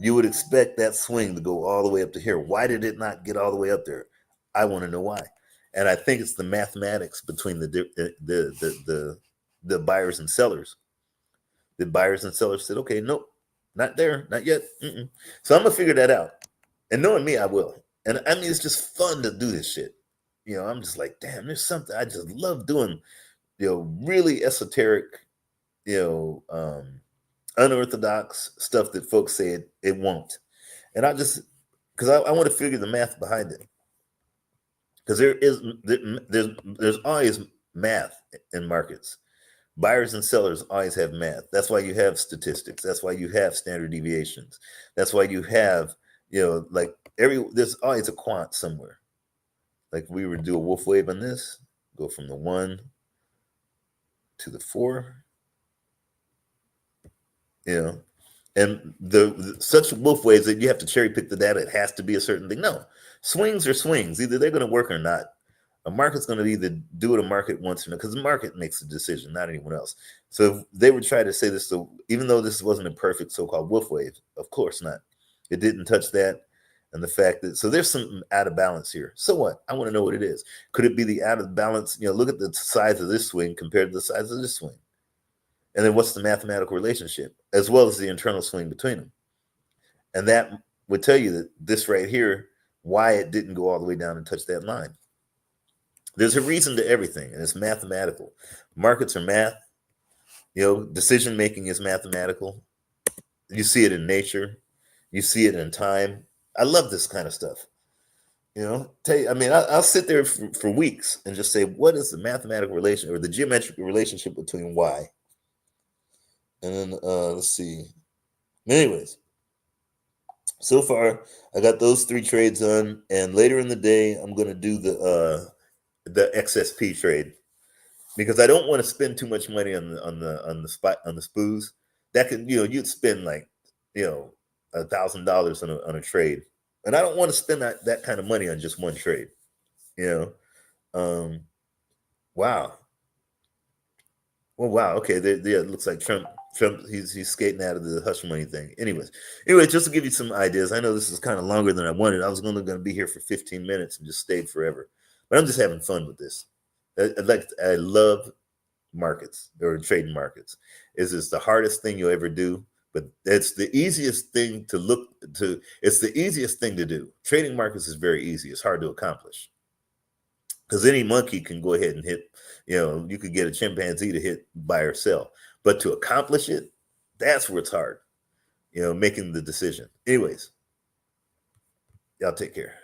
You would expect that swing to go all the way up to here. Why did it not get all the way up there? I want to know why. And I think it's the mathematics between the buyers and sellers. The buyers and sellers said, okay, nope, not there, not yet. So I'm going to figure that out. And knowing me, I will. And I mean, it's just fun to do this shit. I'm just like, damn, there's something. I just love doing, really esoteric, unorthodox stuff that folks say it won't. And because I want to figure the math behind it. Because there's always math in markets. Buyers and sellers always have math. That's why you have statistics. That's why you have standard deviations. That's why you have, there's always a quant somewhere. Like we would do a wolf wave on this, go from the 1 to the 4. And such wolf waves that you have to cherry pick the data. It has to be a certain thing. No, swings are swings. Either they're going to work or not. A market's going to either do what a market wants or not, because the market makes the decision, not anyone else. So if they would try to say this, even though this wasn't a perfect so-called wolf wave, of course not. It didn't touch that. And the fact that, so there's something out of balance here. So what? I want to know what it is. Could it be the out of balance? Look at the size of this swing compared to the size of this swing. And then what's the mathematical relationship, as well as the internal swing between them? And that would tell you that this right here, why it didn't go all the way down and touch that line. There's a reason to everything, and it's mathematical. Markets are math. Decision making is mathematical. You see it in nature. You see it in time. I love this kind of stuff. I'll sit there for weeks and just say, what is the mathematical relation or the geometric relationship between Y? And then let's see. Anyways, so far I got those 3 trades on, and later in the day I'm going to do the XSP trade because I don't want to spend too much money on the spot on the SPOOs. That could you'd spend like $1,000 on a trade, and I don't want to spend that kind of money on just one trade. Wow. Well, wow. Okay, it looks like Trump. He's skating out of the hush money thing. Anyway, just to give you some ideas. I know this is kind of longer than I wanted. I was only going to be here for 15 minutes and just stayed forever, but I'm just having fun with this. I love markets or trading markets. It's the hardest thing you'll ever do, but it's the easiest thing to look to. It's the easiest thing to do. Trading markets is very easy. It's hard to accomplish because any monkey can go ahead and hit. You could get a chimpanzee to hit buy or sell, but to accomplish it, that's where it's hard. Making the decision. Anyways, y'all take care.